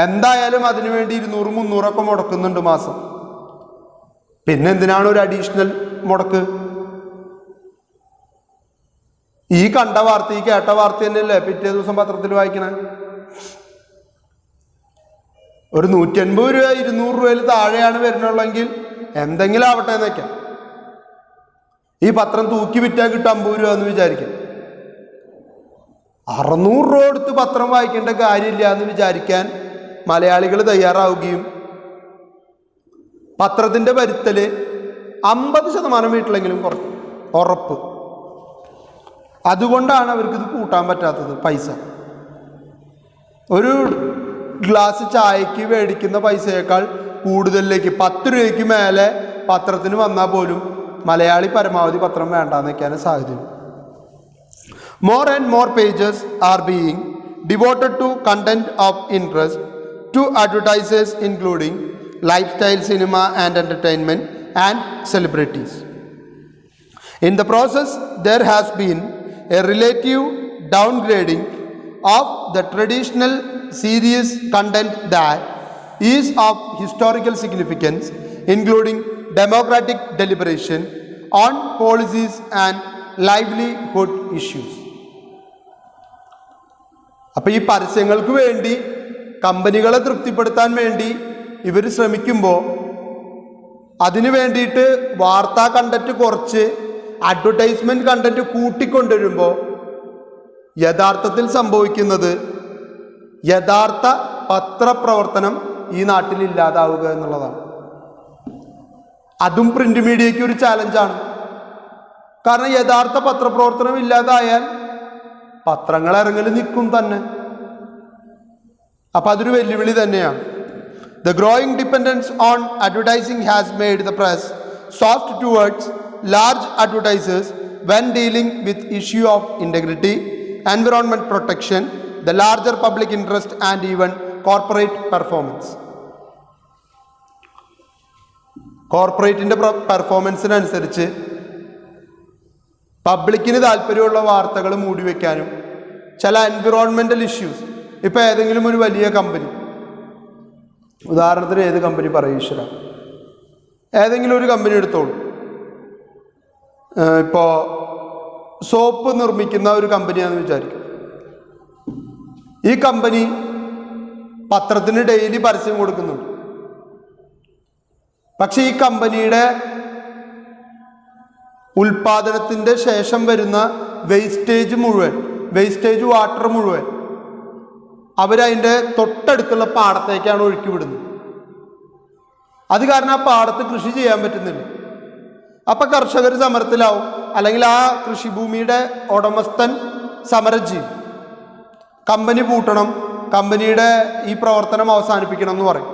എന്തായാലും അതിനുവേണ്ടി 200-300 ഒക്കെ മുടക്കുന്നുണ്ട് മാസം. പിന്നെ എന്തിനാണ് ഒരു അഡീഷണൽ മുടക്ക്? ഈ കണ്ട വാർത്ത, ഈ കേട്ട വാർത്ത തന്നെയല്ലേ പിറ്റേ ദിവസം പത്രത്തിൽ വായിക്കണേ. ഒരു 150 രൂപ 200 രൂപയിൽ താഴെയാണ് വരുന്നുള്ളെങ്കിൽ എന്തെങ്കിലും ആവട്ടെ എന്ന് വയ്ക്കാം. ഈ പത്രം തൂക്കി വിറ്റാൽ കിട്ടും 50 രൂപ എന്ന് വിചാരിക്കാം. 600 രൂപ എടുത്ത് പത്രം വായിക്കേണ്ട കാര്യമില്ല എന്ന് വിചാരിക്കാൻ മലയാളികൾ തയ്യാറാവുകയും പത്രത്തിൻ്റെ വരുത്തല് 50% വീട്ടിലെങ്കിലും കുറയ്ക്കും, ഉറപ്പ്. അതുകൊണ്ടാണ് അവർക്കിത് കൂട്ടാൻ പറ്റാത്തത്. പൈസ ഒരു ഗ്ലാസ് ചായക്ക് മേടിക്കുന്ന പൈസയേക്കാൾ കൂടുതലിലേക്ക് 10 രൂപയ്ക്ക് മേലെ പത്രത്തിന് വന്നാൽ പോലും മലയാളി പരമാവധി പത്രം വേണ്ടാന്ന് വയ്ക്കാൻ സാധ്യതയുണ്ട്. More and more pages are being devoted to content of interest to advertisers including lifestyle, cinema and entertainment and celebrities. In the process, there has been a relative downgrading of the traditional serious content that is of historical significance, including democratic deliberation on policies and livelihood issues. അപ്പോൾ ഈ പരസ്യങ്ങൾക്ക് വേണ്ടി, കമ്പനികളെ തൃപ്തിപ്പെടുത്താൻ വേണ്ടി ഇവർ ശ്രമിക്കുമ്പോൾ അതിനു വേണ്ടിയിട്ട് വാർത്താ കണ്ടന്റ് കുറച്ച് അഡ്വർടൈസ്മെൻറ്റ് കണ്ടന്റ് കൂട്ടിക്കൊണ്ടുവരുമ്പോൾ യഥാർത്ഥത്തിൽ സംഭവിക്കുന്നത് യഥാർത്ഥ പത്രപ്രവർത്തനം ഈ നാട്ടിൽ ഇല്ലാതാവുക എന്നുള്ളതാണ്. അതും പ്രിന്റ് മീഡിയയ്ക്ക് ഒരു ചാലഞ്ചാണ്. കാരണം യഥാർത്ഥ പത്രപ്രവർത്തനം ഇല്ലാതായാൽ പത്രങ്ങൾ ഇറങ്ങൽ നിൽക്കും തന്നെ. അപ്പം അതൊരു വെല്ലുവിളി തന്നെയാണ്. The growing dependence on advertising has made the press soft towards large advertisers when dealing with issue of integrity, environment protection, the larger public interest and even corporate performance. കോർപ്പറേറ്റിൻ്റെ പെർഫോമൻസിനനുസരിച്ച് പബ്ലിക്കിന് താല്പര്യമുള്ള വാർത്തകൾ മൂടി വയ്ക്കാനും ചില എൻവിറോൺമെൻ്റൽ ഇഷ്യൂസ്, ഇപ്പോൾ ഏതെങ്കിലും ഒരു വലിയ കമ്പനി, ഉദാഹരണത്തിന് ഏത് കമ്പനി പറയും ഈശ്വര, ഏതെങ്കിലും ഒരു കമ്പനി എടുത്തോളൂ. ഇപ്പോൾ സോപ്പ് നിർമ്മിക്കുന്ന ഒരു കമ്പനിയാണെന്ന് വിചാരിക്കും. ഈ കമ്പനി പത്രത്തിന് ഡെയിലി പരസ്യം കൊടുക്കുന്നുണ്ട്. പക്ഷെ ഈ കമ്പനിയുടെ ഉൽപാദനത്തിൻ്റെ ശേഷം വരുന്ന വേസ്റ്റേജ് വാട്ടർ മുഴുവൻ അവരതിൻ്റെ തൊട്ടടുത്തുള്ള പാടത്തേക്കാണ് ഒഴുക്കി വിടുന്നത്. അത് കാരണം ആ പാടത്ത് കൃഷി ചെയ്യാൻ പറ്റുന്നില്ല. അപ്പം കർഷകർ സമരത്തിലാവും, അല്ലെങ്കിൽ ആ കൃഷിഭൂമിയുടെ ഉടമസ്ഥൻ സമരം ചെയ്യും. കമ്പനി പൂട്ടണം, കമ്പനിയുടെ ഈ പ്രവർത്തനം അവസാനിപ്പിക്കണം എന്ന് പറയും.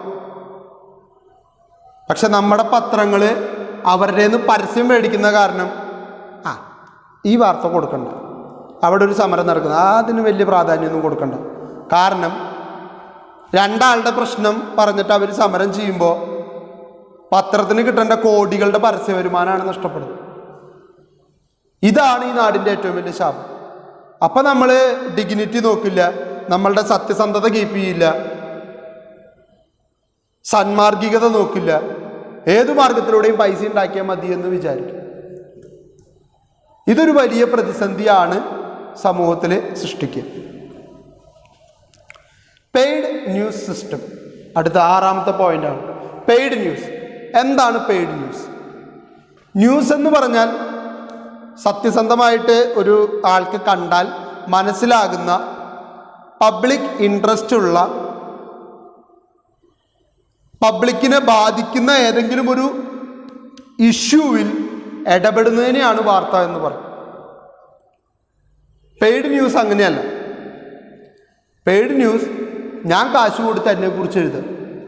പക്ഷെ നമ്മുടെ പത്രങ്ങൾ അവരുടെ നിന്ന് പരസ്യം മേടിക്കുന്ന കാരണം ഈ വാർത്ത കൊടുക്കണ്ട, അവിടെ ഒരു സമരം നടക്കുന്നത്, അതിന് വലിയ പ്രാധാന്യമൊന്നും കൊടുക്കണ്ട. കാരണം രണ്ടാളുടെ പ്രശ്നം പറഞ്ഞിട്ട് അവർ സമരം ചെയ്യുമ്പോൾ പത്രത്തിന് കിട്ടേണ്ട കോടികളുടെ പരസ്യ വരുമാനമാണ് നഷ്ടപ്പെടുന്നത്. ഇതാണ് ഈ നാടിൻ്റെ ഏറ്റവും വലിയ ശാപം. അപ്പം നമ്മൾ ഡിഗ്നിറ്റി നോക്കില്ല, നമ്മളുടെ സത്യസന്ധത കീപ്പ് ചെയ്യില്ല, സന്മാർഗികത നോക്കില്ല, ഏതു മാർഗത്തിലൂടെയും പൈസ ഉണ്ടാക്കിയാൽ മതി എന്ന് വിചാരിക്കും. ഇതൊരു വലിയ പ്രതിസന്ധിയാണ് സമൂഹത്തിൽ സൃഷ്ടിക്കുക. പെയ്ഡ് ന്യൂസ് സിസ്റ്റം അടുത്ത 6ാമത്തെ പോയിന്റാണ്. Paid news. എന്താണ് പെയ്ഡ് ന്യൂസ്? ന്യൂസ് എന്ന് പറഞ്ഞാൽ സത്യസന്ധമായിട്ട് ഒരു ആൾക്ക് കണ്ടാൽ മനസ്സിലാകുന്ന പബ്ലിക് ഇൻട്രസ്റ്റ് ഉള്ള, പബ്ലിക്കിനെ ബാധിക്കുന്ന ഏതെങ്കിലും ഒരു ഇഷ്യൂവിൽ ഇടപെടുന്നതിനെയാണ് വാർത്ത എന്ന് പറയും. പെയ്ഡ് ന്യൂസ് അങ്ങനെയല്ല. പെയ്ഡ് ന്യൂസ് ഞാൻ കാശ് കൊടുത്ത് എന്നെക്കുറിച്ച് എഴുതുക,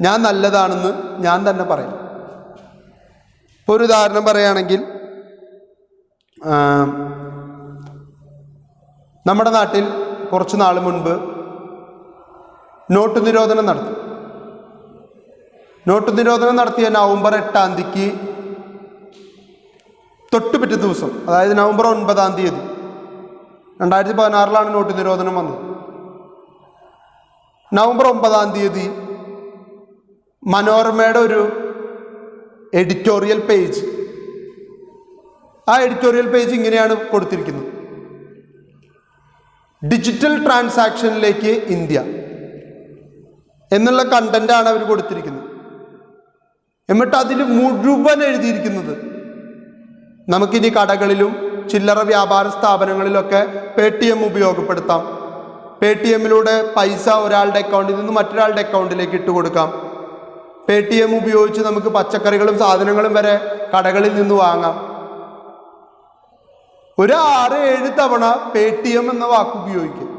ഞാൻ നല്ലതാണെന്ന് ഞാൻ തന്നെ പറയാം. ഇപ്പോൾ ഒരു ഉദാഹരണം പറയുകയാണെങ്കിൽ, നമ്മുടെ നാട്ടിൽ കുറച്ച് നാൾ മുൻപ് നോട്ട് നിരോധനം നടത്തി. നോട്ട് നിരോധനം നടത്തിയ നവംബർ 8-ാം തീയതിക്ക് തൊട്ടുപിറ്റേ ദിവസം, അതായത് നവംബർ 9-ാം തീയതി 2016 നോട്ട് നിരോധനം വന്നത്. നവംബർ 9-ാം തീയതി മനോരമയുടെ ഒരു എഡിറ്റോറിയൽ പേജ്, ആ എഡിറ്റോറിയൽ പേജ് ഇങ്ങനെയാണ് കൊടുത്തിരിക്കുന്നത്: ഡിജിറ്റൽ ട്രാൻസാക്ഷനിലേക്ക് ഇന്ത്യ എന്നുള്ള കണ്ടന്റാണ് അവർ കൊടുത്തിരിക്കുന്നത്. എന്നിട്ട് അതിൽ മുഴുവൻ എഴുതിയിരിക്കുന്നത് നമുക്കിനി കടകളിലും ചില്ലറ വ്യാപാര സ്ഥാപനങ്ങളിലൊക്കെ പേടിഎം ഉപയോഗപ്പെടുത്താം, പേടിഎമ്മിലൂടെ പൈസ ഒരാളുടെ അക്കൗണ്ടിൽ നിന്ന് മറ്റൊരാളുടെ അക്കൗണ്ടിലേക്ക് ഇട്ട് കൊടുക്കാം, പേടിഎം ഉപയോഗിച്ച് നമുക്ക് പച്ചക്കറികളും സാധനങ്ങളും വരെ കടകളിൽ നിന്ന് വാങ്ങാം. ഒരു 6-7 തവണ പേടിഎം എന്ന വാക്ക് ഉപയോഗിക്കും.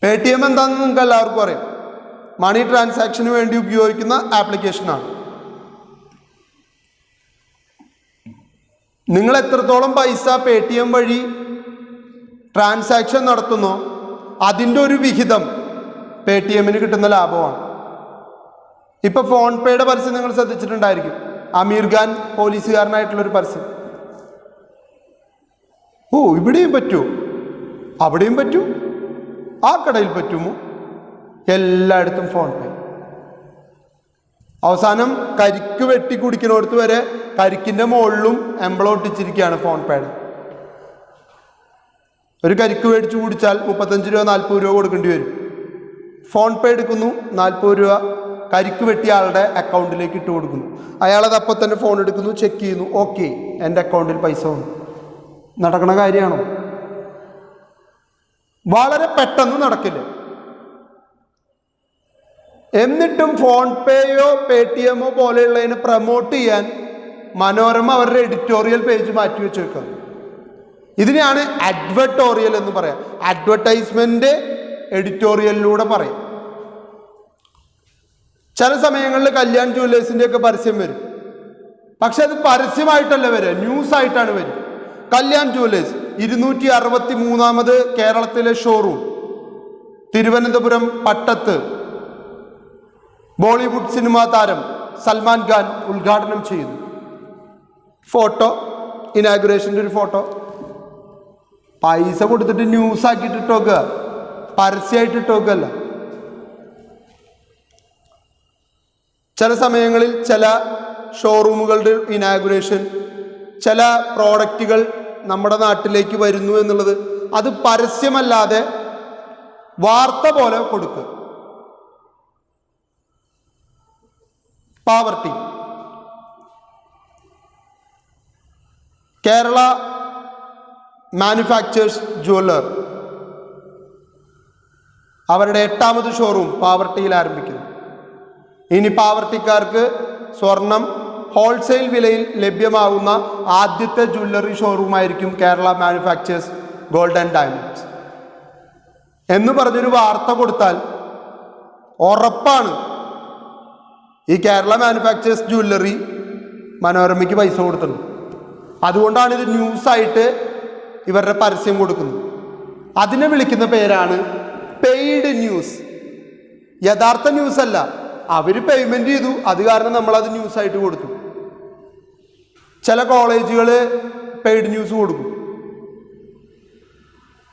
പേടിഎം എന്താണെന്ന് നിങ്ങൾക്ക് എല്ലാവർക്കും അറിയാം. മണി ട്രാൻസാക്ഷന് വേണ്ടി ഉപയോഗിക്കുന്ന ആപ്ലിക്കേഷനാണ്. നിങ്ങൾ എത്രത്തോളം പൈസ പേടിഎം വഴി ട്രാൻസാക്ഷൻ നടത്തുന്നോ അതിൻ്റെ ഒരു വിഹിതം പേടിഎമ്മിന് കിട്ടുന്ന ലാഭമാണ്. ഇപ്പം ഫോൺ പേയുടെ പരസ്യം നിങ്ങൾ ശ്രദ്ധിച്ചിട്ടുണ്ടായിരിക്കും. അമീർ ഖാൻ പോലീസുകാരനായിട്ടുള്ളൊരു പരസ്യം. ഓ, ഇവിടെയും പറ്റുമോ, അവിടെയും പറ്റും, ആ കടയിൽ പറ്റുമോ, എല്ലായിടത്തും ഫോൺ പേ. അവസാനം കരിക്ക് വെട്ടി കുടിക്കുന്നിടത്ത് വരെ കരിക്കിൻ്റെ മുകളിലും എംബ്ലം ഒട്ടിച്ചിരിക്കുകയാണ് ഫോൺ പേയുടെ. ഒരു കരിക്ക് മേടിച്ച് കുടിച്ചാൽ 35 രൂപ 40 രൂപ കൊടുക്കേണ്ടി വരും. ഫോൺ പേ എടുക്കുന്നു, 40 രൂപ കരിക്ക് വെട്ടിയ ആളുടെ അക്കൗണ്ടിലേക്ക് ഇട്ട് കൊടുക്കുന്നു. അയാളത് അപ്പം തന്നെ ഫോൺ എടുക്കുന്നു, ചെക്ക് ചെയ്യുന്നു, ഓക്കെ, എൻ്റെ അക്കൗണ്ടിൽ പൈസ വന്നു. നടക്കണ കാര്യമാണോ? വളരെ പെട്ടെന്ന് നടക്കില്ല. എന്നിട്ടും ഫോൺ പേയോ പേടിഎമ്മോ പോലെയുള്ളതിനെ പ്രൊമോട്ട് ചെയ്യാൻ മനോരമ അവരുടെ എഡിറ്റോറിയൽ പേജ് മാറ്റി വെച്ചേക്കുക. ഇതിനെയാണ് അഡ്വർട്ടോറിയൽ എന്ന് പറയാം. അഡ്വർടൈസ്മെന്റ് എഡിറ്റോറിയലിലൂടെ പറയാം. ചില സമയങ്ങളിൽ കല്യാൺ ജുവല്ലേഴ്സിൻ്റെ ഒക്കെ പരസ്യം വരും. പക്ഷെ അത് പരസ്യമായിട്ടല്ല വരിക, ന്യൂസ് ആയിട്ടാണ് വരിക. കല്യാൺ ജുവല്ലേഴ്സ് 263ാമത് കേരളത്തിലെ ഷോറൂം തിരുവനന്തപുരം പട്ടത്ത് ബോളിവുഡ് സിനിമാ താരം സൽമാൻ ഖാൻ ഉദ്ഘാടനം ചെയ്യുന്നു. ഫോട്ടോ, ഇനാഗുറേഷൻ്റെ ഒരു ഫോട്ടോ. പൈസ കൊടുത്തിട്ട് ന്യൂസ് ആക്കിയിട്ട് ഇട്ടോക്കുക, പരസ്യമായിട്ട് ഇട്ടോക്കല്ല. ചില സമയങ്ങളിൽ ചില ഷോറൂമുകളുടെ ഇനാഗുറേഷൻ, ചില പ്രോഡക്റ്റുകൾ നമ്മുടെ നാട്ടിലേക്ക് വരുന്നു എന്നുള്ളത് അത് പരസ്യമല്ലാതെ വാർത്ത പോലെ കൊടുക്കുക. പാവർട്ടി. കേരള മാനുഫാക്ചേഴ്സ് ജുവല്ലർ അവരുടെ 8ാമത് ഷോറൂം പാവർട്ടിയിൽ ആരംഭിക്കുന്നു. ഇനി പാവർട്ടിക്കാർക്ക് സ്വർണം ഹോൾസെയിൽ വിലയിൽ ലഭ്യമാകുന്ന ആദ്യത്തെ ജ്വല്ലറി ഷോറൂമായിരിക്കും Kerala manufacturers gold and diamonds എന്ന് പറഞ്ഞൊരു വാർത്ത കൊടുത്താൽ ഉറപ്പാണ് ഈ കേരള മാനുഫാക്ചേഴ്സ് ജ്വല്ലറി മനോരമയ്ക്ക് പൈസ കൊടുത്തത്. അതുകൊണ്ടാണ് ഇത് ന്യൂസായിട്ട് ഇവരുടെ പരസ്യം കൊടുക്കുന്നത്. അതിനെ വിളിക്കുന്ന പേരാണ് പെയ്ഡ് ന്യൂസ്. യഥാർത്ഥ ന്യൂസ് അല്ല. അവർ പേയ്മെന്റ് ചെയ്തു, അത് കാരണം നമ്മളത് ന്യൂസായിട്ട് കൊടുത്തു. ചില കോളേജുകൾ പെയ്ഡ് ന്യൂസ് കൊടുക്കും.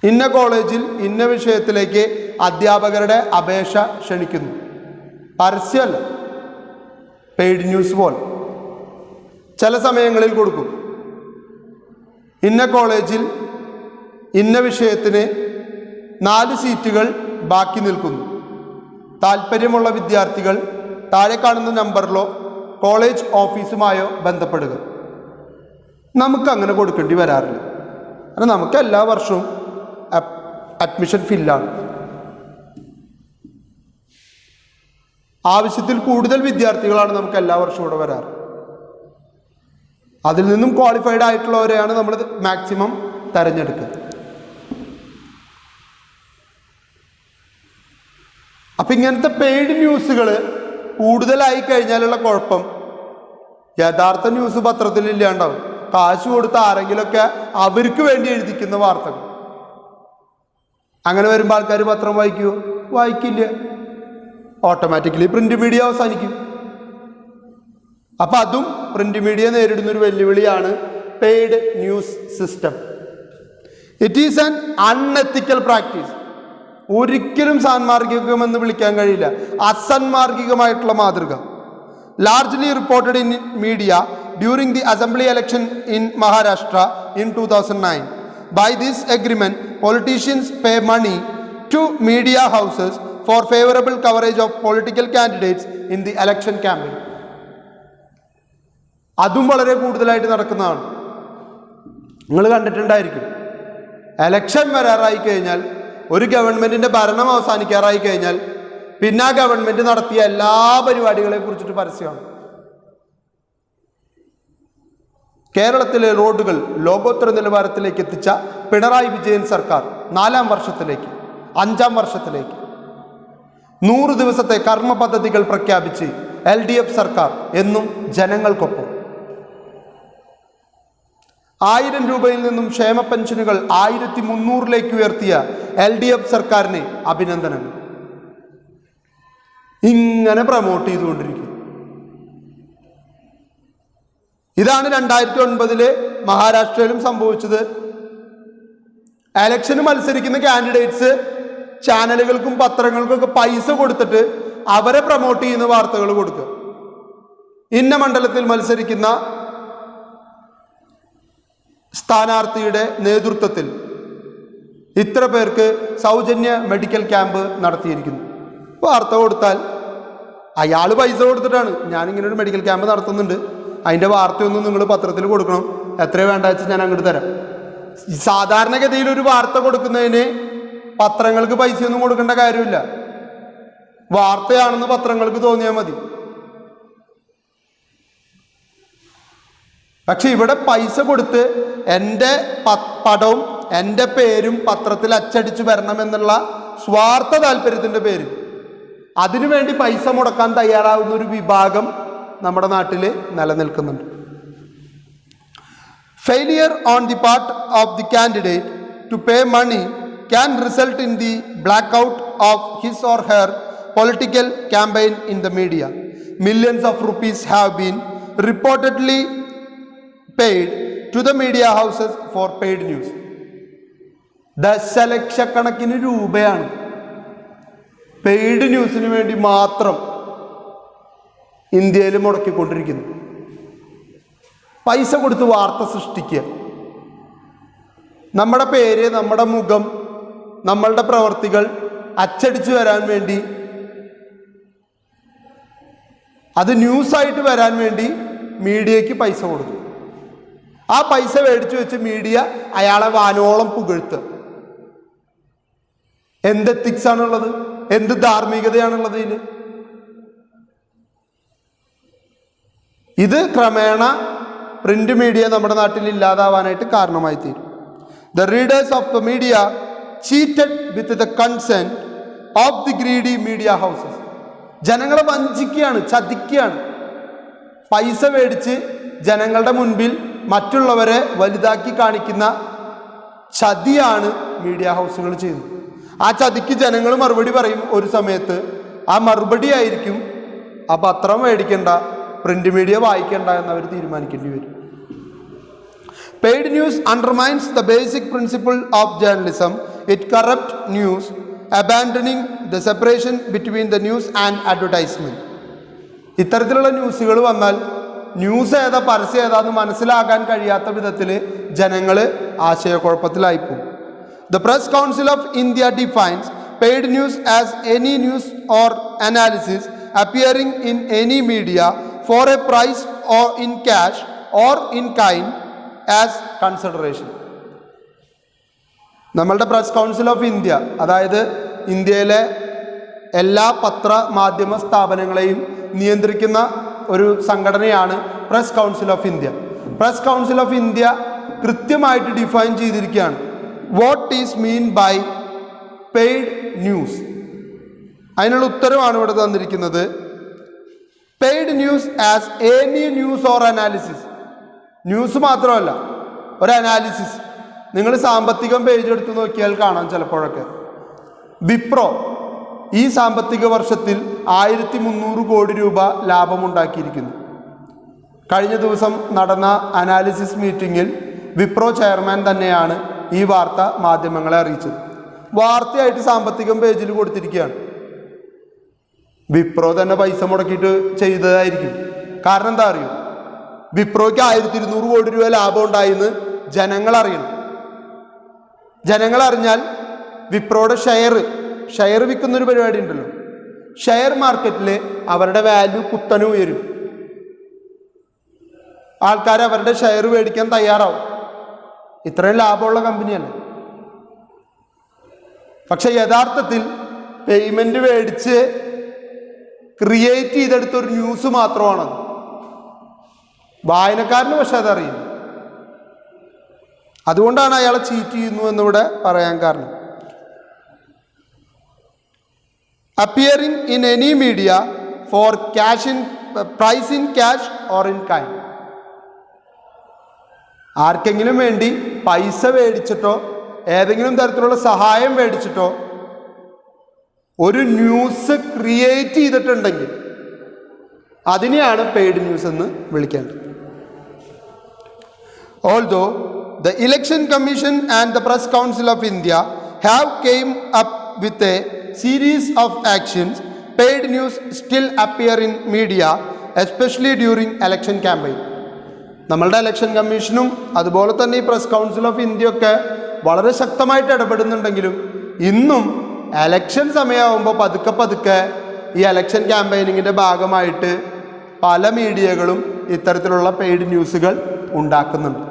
ഇന്ന കോളേജിൽ ഇന്ന വിഷയത്തിലേക്ക് അധ്യാപകരുടെ അപേക്ഷ ക്ഷണിക്കുന്നു. പരസ്യമല്ല, പെയ്ഡ് ന്യൂസ് പോലെ ചില സമയങ്ങളിൽ കൊടുക്കും. ഇന്ന കോളേജിൽ ഇന്ന വിഷയത്തിന് 4 സീറ്റുകൾ ബാക്കി നിൽക്കുന്നു. താല്പര്യമുള്ള വിദ്യാർത്ഥികൾ താഴെ കാണുന്ന നമ്പറിലോ കോളേജ് ഓഫീസുമായോ ബന്ധപ്പെടുക. നമുക്കങ്ങനെ കൊടുക്കേണ്ടി വരാറില്ല. കാരണം നമുക്ക് എല്ലാ വർഷവും അഡ്മിഷൻ ഫില്ലാണ്. ആവശ്യത്തിൽ കൂടുതൽ വിദ്യാർത്ഥികളാണ് നമുക്ക് എല്ലാ വർഷവും ഇവിടെ വരാറ്. അതിൽ നിന്നും ക്വാളിഫൈഡ് ആയിട്ടുള്ളവരെയാണ് നമ്മൾ മാക്സിമം തിരഞ്ഞെടുക്കുക. അപ്പം ഇങ്ങനത്തെ പെയ്ഡ് ന്യൂസുകൾ കൂടുതലായി കഴിഞ്ഞാലുള്ള കുഴപ്പം, യഥാർത്ഥ ന്യൂസ് പത്രത്തിൽ ഇല്ലാണ്ടാവും. കാശ് കൊടുത്ത ആരെങ്കിലുമൊക്കെ അവർക്ക് വേണ്ടി എഴുതിക്കുന്ന വാർത്തകൾ. അങ്ങനെ വരുമ്പോൾ ആൾക്കാർ പത്രം വായിക്കുമോ? വായിക്കില്ല. ഓട്ടോമാറ്റിക്കലി പ്രിന്റ് മീഡിയ അവസാനിക്കും. അപ്പം അതും പ്രിന്റ് മീഡിയ നേരിടുന്നൊരു വെല്ലുവിളിയാണ് paid news system. It is an unethical practice. ഒരിക്കലും സാൻമാർഗികമെന്ന് വിളിക്കാൻ കഴിയില്ല. അസന്മാർഗികമായിട്ടുള്ള മാതൃക. Largely reported in media during the assembly election in Maharashtra in 2009. By this agreement, politicians pay money to media houses for favorable coverage of political candidates in the election campaign. അതും വളരെ കൂടുതലായിട്ട് നടക്കുന്നതാണ്. നിങ്ങൾ കണ്ടിട്ടുണ്ടായിരിക്കും. Election വരാറായി കഴിഞ്ഞാൽ, ഒരു ഗവൺമെന്റിന്റെ ഭരണം അവസാനിക്കാറായി കഴിഞ്ഞാൽ പിന്നെ ആ ഗവൺമെന്റ് നടത്തിയ എല്ലാ പരിപാടികളെ കുറിച്ചിട്ട് പരസ്യമാണ്. കേരളത്തിലെ റോഡുകൾ ലോകോത്തര നിലവാരത്തിലേക്ക് എത്തിച്ച പിണറായി വിജയൻ സർക്കാർ 4ാം വർഷത്തിലേക്ക് 5ാം വർഷത്തിലേക്ക് 100 ദിവസത്തെ കർമ്മ പദ്ധതികൾ പ്രഖ്യാപിച്ച് LDF സർക്കാർ എന്നും ജനങ്ങൾക്കൊപ്പം. 1000 രൂപയിൽ നിന്നും ക്ഷേമ പെൻഷനുകൾ 1300 ഉയർത്തിയ LDF സർക്കാരിന് അഭിനന്ദനങ്ങൾ. ഇങ്ങനെ പ്രൊമോട്ട് ചെയ്തുകൊണ്ടിരിക്കും. ഇതാണ് 2009 മഹാരാഷ്ട്രയിലും സംഭവിച്ചത്. എലക്ഷന് മത്സരിക്കുന്ന കാൻഡിഡേറ്റ്സ് ചാനലുകൾക്കും പത്രങ്ങൾക്കൊക്കെ പൈസ കൊടുത്തിട്ട് അവരെ പ്രൊമോട്ട് ചെയ്യുന്ന വാർത്തകൾ കൊടുക്കുക. ഇന്ന മണ്ഡലത്തിൽ മത്സരിക്കുന്ന സ്ഥാനാർത്ഥിയുടെ നേതൃത്വത്തിൽ ഇത്ര പേർക്ക് സൗജന്യ മെഡിക്കൽ ക്യാമ്പ് നടത്തിയിരിക്കുന്നു. വാർത്ത കൊടുത്താൽ അയാൾ പൈസ കൊടുത്തിട്ടാണ്, ഞാനിങ്ങനെ ഒരു മെഡിക്കൽ ക്യാമ്പ് നടത്തുന്നുണ്ട്, അതിൻ്റെ വാർത്തയൊന്നും നിങ്ങൾ പത്രത്തിൽ കൊടുക്കണം, എത്ര വേണ്ട വെച്ചാൽ ഞാൻ അങ്ങോട്ട് തരാം. സാധാരണഗതിയിൽ ഒരു വാർത്ത കൊടുക്കുന്നതിന് പത്രങ്ങൾക്ക് പൈസയൊന്നും കൊടുക്കേണ്ട കാര്യമില്ല. വാർത്തയാണെന്ന് പത്രങ്ങൾക്ക് തോന്നിയാൽ മതി. പക്ഷെ ഇവിടെ പൈസ കൊടുത്ത് എൻ്റെ പടവും എൻ്റെ പേരും പത്രത്തിൽ അച്ചടിച്ചു വരണമെന്നുള്ള സ്വാർത്ഥ താല്പര്യത്തിൻ്റെ പേര് അതിനുവേണ്ടി പൈസ മുടക്കാൻ തയ്യാറാവുന്ന ഒരു വിഭാഗം നമ്മുടെ നാട്ടിൽ നിലനിൽക്കുന്നുണ്ട്. Failure on the part of the candidate to pay money can result in the blackout of his or her political campaign in the media. Millions of rupees have been reportedly paid to the media houses for paid news. ദശലക്ഷക്കണക്കിന് രൂപയാണ് paid ന്യൂസിന് വേണ്ടി മാത്രം ഇന്ത്യയിൽ മുടക്കിക്കൊണ്ടിരിക്കുന്നു. പൈസ കൊടുത്ത് വാർത്ത സൃഷ്ടിക്കുക, നമ്മുടെ പേര്, നമ്മുടെ മുഖം, നമ്മളുടെ പ്രവർത്തികൾ അച്ചടിച്ചു വരാൻ വേണ്ടി അത് ന്യൂസായിട്ട് വരാൻ വേണ്ടി മീഡിയയ്ക്ക് പൈസ കൊടുത്തു. ആ പൈസ മേടിച്ചു വെച്ച് മീഡിയ അയാളെ വാനോളം പുകഴ്ത്തുക. എന്ത് എത്തിക്സ് ആണുള്ളത്? എന്ത് ധാർമ്മികതയാണുള്ളത് ഇതിൽ? ഇത് ക്രമേണ പ്രിന്റ് മീഡിയ നമ്മുടെ നാട്ടിൽ ഇല്ലാതാവാനായിട്ട് കാരണമായി തീരും. The readers of the media cheated with the consent of the greedy media houses. ജനങ്ങളെ വഞ്ചിക്കുകയാണ്, ചതിക്കുകയാണ്. പൈസ മേടിച്ച് ജനങ്ങളുടെ മുൻപിൽ മറ്റുള്ളവരെ വലുതാക്കി കാണിക്കുന്ന ചതിയാണ് മീഡിയ ഹൗസുകൾ ചെയ്യുന്നത്. ആ ചതിക്ക് ജനങ്ങൾ മറുപടി പറയും ഒരു സമയത്ത്. ആ മറുപടി ആയിരിക്കും ആ പത്രം മേടിക്കണ്ട, പ്രിന്റ് മീഡിയ വായിക്കണ്ട എന്നവർ തീരുമാനിക്കേണ്ടി വരും. Paid news undermines the basic principle of journalism. It corrupt news, abandoning the separation between the news and advertisement. ഇത്തരത്തിലുള്ള ന്യൂസുകൾ വന്നാൽ ന്യൂസ് ഏതാ പരസ്യം ഏതാന്ന് മനസ്സിലാക്കാൻ കഴിയാത്ത വിധത്തിൽ ജനങ്ങൾ ആശയക്കുഴപ്പത്തിലായിപ്പോകും. The Press Council of India defines paid news as any news or analysis appearing in any media for a price or in cash or in kind as consideration. നമ്മളുടെ പ്രസ് കൗൺസിൽ ഓഫ് ഇന്ത്യ, അതായത് ഇന്ത്യയിലെ എല്ലാ പത്ര മാധ്യമ സ്ഥാപനങ്ങളെയും നിയന്ത്രിക്കുന്ന ഒരു സംഘടനയാണ് press council of India. Press council of India കൃത്യമായിട്ട് ഡിഫൈൻ ചെയ്തിരിക്കുകയാണ് what is mean by paid news. അതിനുള്ള ഉത്തരവാണ് ഇവിടെ തന്നിരിക്കുന്നത്. Paid news as any news or analysis. News മാത്രമല്ല, ഒരു അനാലിസിസ്. നിങ്ങൾ സാമ്പത്തികം പേജ് എടുത്ത് നോക്കിയാൽ കാണാം ചിലപ്പോഴൊക്കെ വിപ്രോ ഈ സാമ്പത്തിക വർഷത്തിൽ 1300 കോടി രൂപ ലാഭമുണ്ടാക്കിയിരിക്കുന്നു. കഴിഞ്ഞ ദിവസം നടന്ന അനാലിസിസ് മീറ്റിങ്ങിൽ വിപ്രോ ചെയർമാൻ തന്നെയാണ് ഈ വാർത്ത മാധ്യമങ്ങളെ അറിയിച്ചത്. വാർത്തയായിട്ട് സാമ്പത്തികം പേജിൽ കൊടുത്തിരിക്കുകയാണ്. വിപ്രോ തന്നെ പൈസ മുടക്കിയിട്ട് ചെയ്തതായിരിക്കും. കാരണം എന്താ അറിയും? വിപ്രോയ്ക്ക് 1200 കോടി രൂപ ലാഭം ഉണ്ടായിന്ന് ജനങ്ങൾ അറിയണം. ജനങ്ങൾ അറിഞ്ഞാൽ വിപ്രോയുടെ ഷെയർ വിൽക്കുന്നൊരു പരിപാടി ഉണ്ടല്ലോ, ഷെയർ മാർക്കറ്റിൽ അവരുടെ വാല്യൂ കുത്തനെ ഉയരും. ആൾക്കാർ അവരുടെ ഷെയർ മേടിക്കാൻ തയ്യാറാവും. ഇത്രയും ലാഭമുള്ള കമ്പനിയല്ല. പക്ഷെ യഥാർത്ഥത്തിൽ പേയ്മെന്റ് മേടിച്ച് ക്രിയേറ്റ് ചെയ്തെടുത്തൊരു ന്യൂസ് മാത്രമാണത്. വായനക്കാരന് പക്ഷെ അതറിയില്ല. അതുകൊണ്ടാണ് അയാളെ ചീറ്റ് ചെയ്യുന്നു എന്നിവിടെ പറയാൻ കാരണം. Appearing in any media for price in cash or in kind. ആർക്കെങ്കിലും വേണ്ടി പൈസ മേടിച്ചിട്ടോ ഏതെങ്കിലും തരത്തിലുള്ള സഹായം മേടിച്ചിട്ടോ ഒരു ന്യൂസ് ക്രിയേറ്റ് ചെയ്തിട്ടുണ്ടെങ്കിൽ അതിനെയാണ് പെയ്ഡ് ന്യൂസ് എന്ന് വിളിക്കേണ്ടത്. Although the Election Commission and the Press Council of India have came up with a series of actions, paid news still appear in media, especially during election campaign. നമ്മളുടെ election കമ്മീഷനും അതുപോലെ തന്നെ ഈ press council of India ഒക്കെ വളരെ ശക്തമായിട്ട് ഇടപെടുന്നുണ്ടെങ്കിലും ഇന്നും election സമയമാകുമ്പോൾ പതുക്കെ ഈ എലക്ഷൻ ക്യാമ്പയിനിങ്ങിൻ്റെ ഭാഗമായിട്ട് പല മീഡിയകളും ഇത്തരത്തിലുള്ള പെയ്ഡ് ന്യൂസുകൾ ഉണ്ടാക്കുന്നുണ്ട്.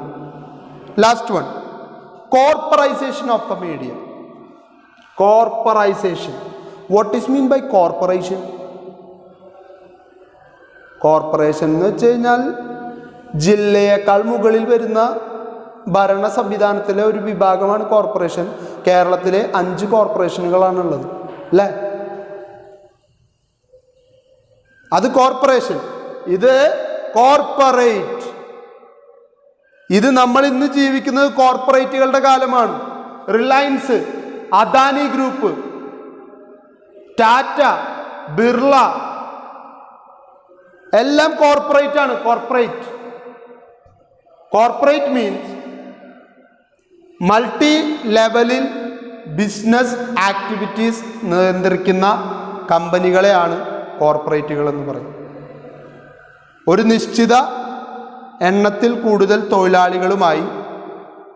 Last one, corporatisation of the media. Corporatisation, what is mean by corporation? Corporation എന്ന് വെച്ച് കഴിഞ്ഞാൽ ജില്ലയേക്കാൾ മുകളിൽ വരുന്ന ഭരണ സംവിധാനത്തിലെ ഒരു വിഭാഗമാണ് കോർപ്പറേഷൻ. കേരളത്തിലെ 5 കോർപ്പറേഷനുകളാണുള്ളത് അല്ലേ? അത് കോർപ്പറേഷൻ, ഇത് കോർപ്പറേറ്റ്. ഇത് നമ്മൾ ഇന്ന് ജീവിക്കുന്നത് കോർപ്പറേറ്റുകളുടെ കാലമാണ്. റിലയൻസ്, അദാനി ഗ്രൂപ്പ്, ടാറ്റ, ബിർള എല്ലാം കോർപ്പറേറ്റ് ആണ്. കോർപ്പറേറ്റ് മീൻസ് മൾട്ടി ലെവലിൽ ബിസിനസ് ആക്ടിവിറ്റീസ് നിയന്ത്രിക്കുന്ന കമ്പനികളെയാണ് കോർപ്പറേറ്റുകൾ എന്ന് പറയുന്നത്. ഒരു നിശ്ചിത എണ്ണത്തിൽ കൂടുതൽ തൊഴിലാളികളുമായി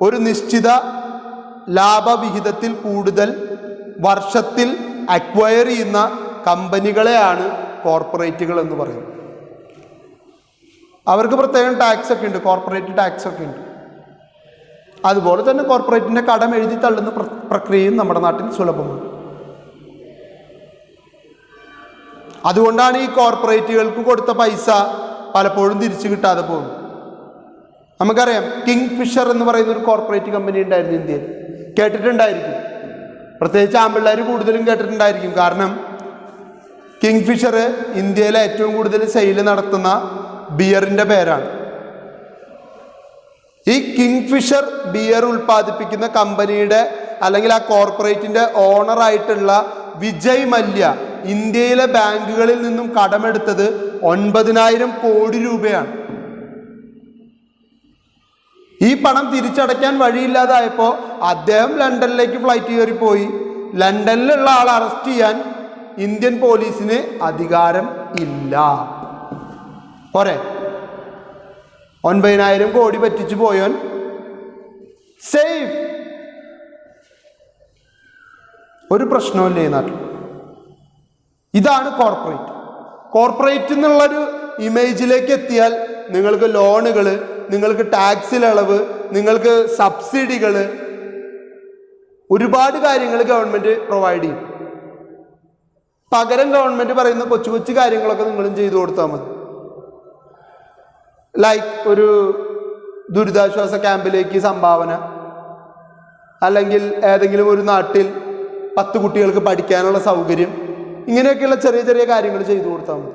ഒരു നിശ്ചിത ലാഭവിഹിതത്തിൽ കൂടുതൽ വർഷത്തിൽ അക്വയർ ചെയ്യുന്ന കമ്പനികളെയാണ് കോർപ്പറേറ്റുകൾ എന്ന് പറയുന്നത്. അവർക്ക് പ്രത്യേകം ടാക്സ് ഒക്കെ ഉണ്ട്, കോർപ്പറേറ്റ് ടാക്സ് ഒക്കെ ഉണ്ട്. അതുപോലെ തന്നെ കോർപ്പറേറ്റിൻ്റെ കടം എഴുതി തള്ളുന്ന പ്രക്രിയയും നമ്മുടെ നാട്ടിൽ സുലഭമാണ്. അതുകൊണ്ടാണ് ഈ കോർപ്പറേറ്റുകൾക്ക് കൊടുത്ത പൈസ പലപ്പോഴും തിരിച്ചു കിട്ടാതെ പോകുന്നത്. നമുക്കറിയാം, കിങ് ഫിഷർ എന്ന് പറയുന്ന ഒരു കോർപ്പറേറ്റ് കമ്പനി ഉണ്ടായിരുന്നു ഇന്ത്യയിൽ. കേട്ടിട്ടുണ്ടായിരിക്കും, പ്രത്യേകിച്ച് ആമ്പിള്ളേർ കൂടുതലും കേട്ടിട്ടുണ്ടായിരിക്കും. കാരണം കിങ് ഫിഷർ ഇന്ത്യയിലെ ഏറ്റവും കൂടുതൽ സെയിൽ നടത്തുന്ന ബിയറിൻ്റെ പേരാണ്. ഈ കിങ് ഫിഷർ ബിയർ ഉൽപ്പാദിപ്പിക്കുന്ന കമ്പനിയുടെ അല്ലെങ്കിൽ ആ കോർപ്പറേറ്റിൻ്റെ ഓണറായിട്ടുള്ള വിജയ് മല്യ ഇന്ത്യയിലെ ബാങ്കുകളിൽ നിന്നും കടമെടുത്തത് 9,000 കോടി രൂപയാണ്. ഈ പണം തിരിച്ചടയ്ക്കാൻ വഴിയില്ലാതായപ്പോൾ അദ്ദേഹം ലണ്ടനിലേക്ക് ഫ്ലൈറ്റ് കയറിപ്പോയി. ലണ്ടനിലുള്ള ആൾ അറസ്റ്റ് ചെയ്യാൻ ഇന്ത്യൻ പോലീസിന് അധികാരം ഇല്ല. പോരെ, 9,000 കോടി പറ്റിച്ചു പോയോൻ സേഫ്. ഒരു പ്രശ്നമില്ല ഈ നാട്ടിൽ. ഇതാണ് കോർപ്പറേറ്റ്. കോർപ്പറേറ്റ് എന്നുള്ളൊരു ഇമേജിലേക്ക് എത്തിയാൽ നിങ്ങൾക്ക് ലോണുകൾ, നിങ്ങൾക്ക് ടാക്സിൽ ഇളവ്, നിങ്ങൾക്ക് സബ്സിഡികൾ, ഒരുപാട് കാര്യങ്ങൾ ഗവൺമെൻറ് പ്രൊവൈഡ് ചെയ്യും. പകരം ഗവൺമെൻറ് പറയുന്ന കൊച്ചു കൊച്ചു കാര്യങ്ങളൊക്കെ നിങ്ങളും ചെയ്തു കൊടുത്താൽ മതി. ലൈക്ക് ഒരു ദുരിതാശ്വാസ ക്യാമ്പിലേക്ക് സംഭാവന, അല്ലെങ്കിൽ ഏതെങ്കിലും ഒരു നാട്ടിൽ 10 കുട്ടികൾക്ക് പഠിക്കാനുള്ള സൗകര്യം, ഇങ്ങനെയൊക്കെയുള്ള ചെറിയ ചെറിയ കാര്യങ്ങൾ ചെയ്തു കൊടുത്താൽ മതി.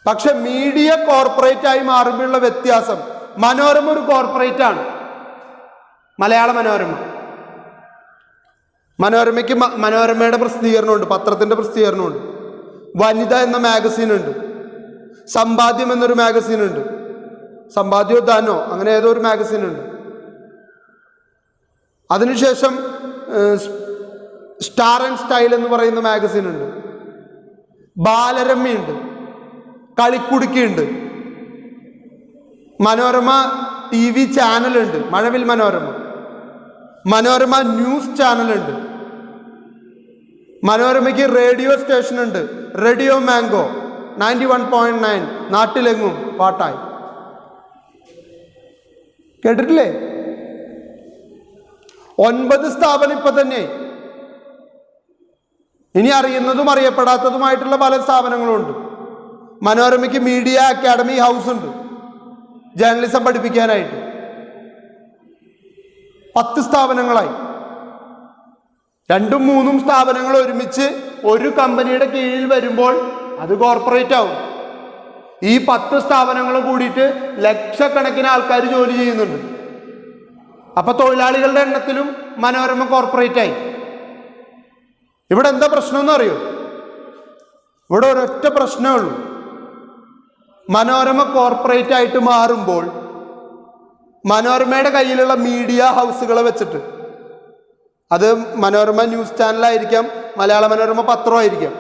പക്ഷെ മീഡിയ കോർപ്പറേറ്റ് ആയി മാറുമ്പോഴുള്ള വ്യത്യാസം, മനോരമ ഒരു കോർപ്പറേറ്റ് ആണ്. മലയാള മനോരമയ്ക്ക് മനോരമയുടെ പ്രസിദ്ധീകരണമുണ്ട്, പത്രത്തിൻ്റെ പ്രസിദ്ധീകരണമുണ്ട്. വനിത എന്ന മാഗസീനുണ്ട്, സമ്പാദ്യം എന്നൊരു മാഗസീനുണ്ട്, സമ്പാദ്യോദ്ധാനോ അങ്ങനെ ഏതോ ഒരു മാഗസീനുണ്ട്. അതിനുശേഷം സ്റ്റാർ ആൻഡ് സ്റ്റൈൽ എന്ന് പറയുന്ന മാഗസീനുണ്ട്, ബാലരമ്യയുണ്ട്, കളിക്കുടുക്കിയുണ്ട്, മനോരമ TV ചാനലുണ്ട്, മഴവിൽ മനോരമ, മനോരമ ന്യൂസ് ചാനലുണ്ട്, മനോരമയ്ക്ക് റേഡിയോ സ്റ്റേഷനുണ്ട്, റേഡിയോ മാംഗോ 91.9, നാട്ടിലെങ്ങും പാട്ടായി. കേട്ടിട്ടില്ലേ? 9 സ്ഥാപനം ഇപ്പൊ തന്നെ. ഇനി അറിയുന്നതും അറിയപ്പെടാത്തതുമായിട്ടുള്ള പല സ്ഥാപനങ്ങളും ഉണ്ട്. മനോരമയ്ക്ക് മീഡിയ അക്കാഡമി ഹൗസ് ഉണ്ട്, ജേർണലിസം പഠിപ്പിക്കാനായിട്ട്. 10 സ്ഥാപനങ്ങളായി. 2ഉം 3ഉം സ്ഥാപനങ്ങൾ ഒരുമിച്ച് ഒരു കമ്പനിയുടെ കീഴിൽ വരുമ്പോൾ അത് കോർപ്പറേറ്റ് ആവും. ഈ 10 സ്ഥാപനങ്ങളും കൂടിയിട്ട് ലക്ഷക്കണക്കിന് ആൾക്കാർ ജോലി ചെയ്യുന്നുണ്ട്. അപ്പൊ തൊഴിലാളികളുടെ എണ്ണത്തിലും മനോരമ കോർപ്പറേറ്റ് ആയി. ഇവിടെ എന്താ പ്രശ്നമെന്ന് അറിയോ? ഇവിടെ ഒരൊറ്റ പ്രശ്നമേ ഉള്ളൂ. മനോരമ കോർപ്പറേറ്റ് ആയിട്ട് മാറുമ്പോൾ മനോരമയുടെ കയ്യിലുള്ള മീഡിയ ഹൗസുകളെ വെച്ചിട്ട്, അത് മനോരമ ന്യൂസ് ചാനലായിരിക്കാം, മലയാള മനോരമ പത്രമായിരിക്കാം,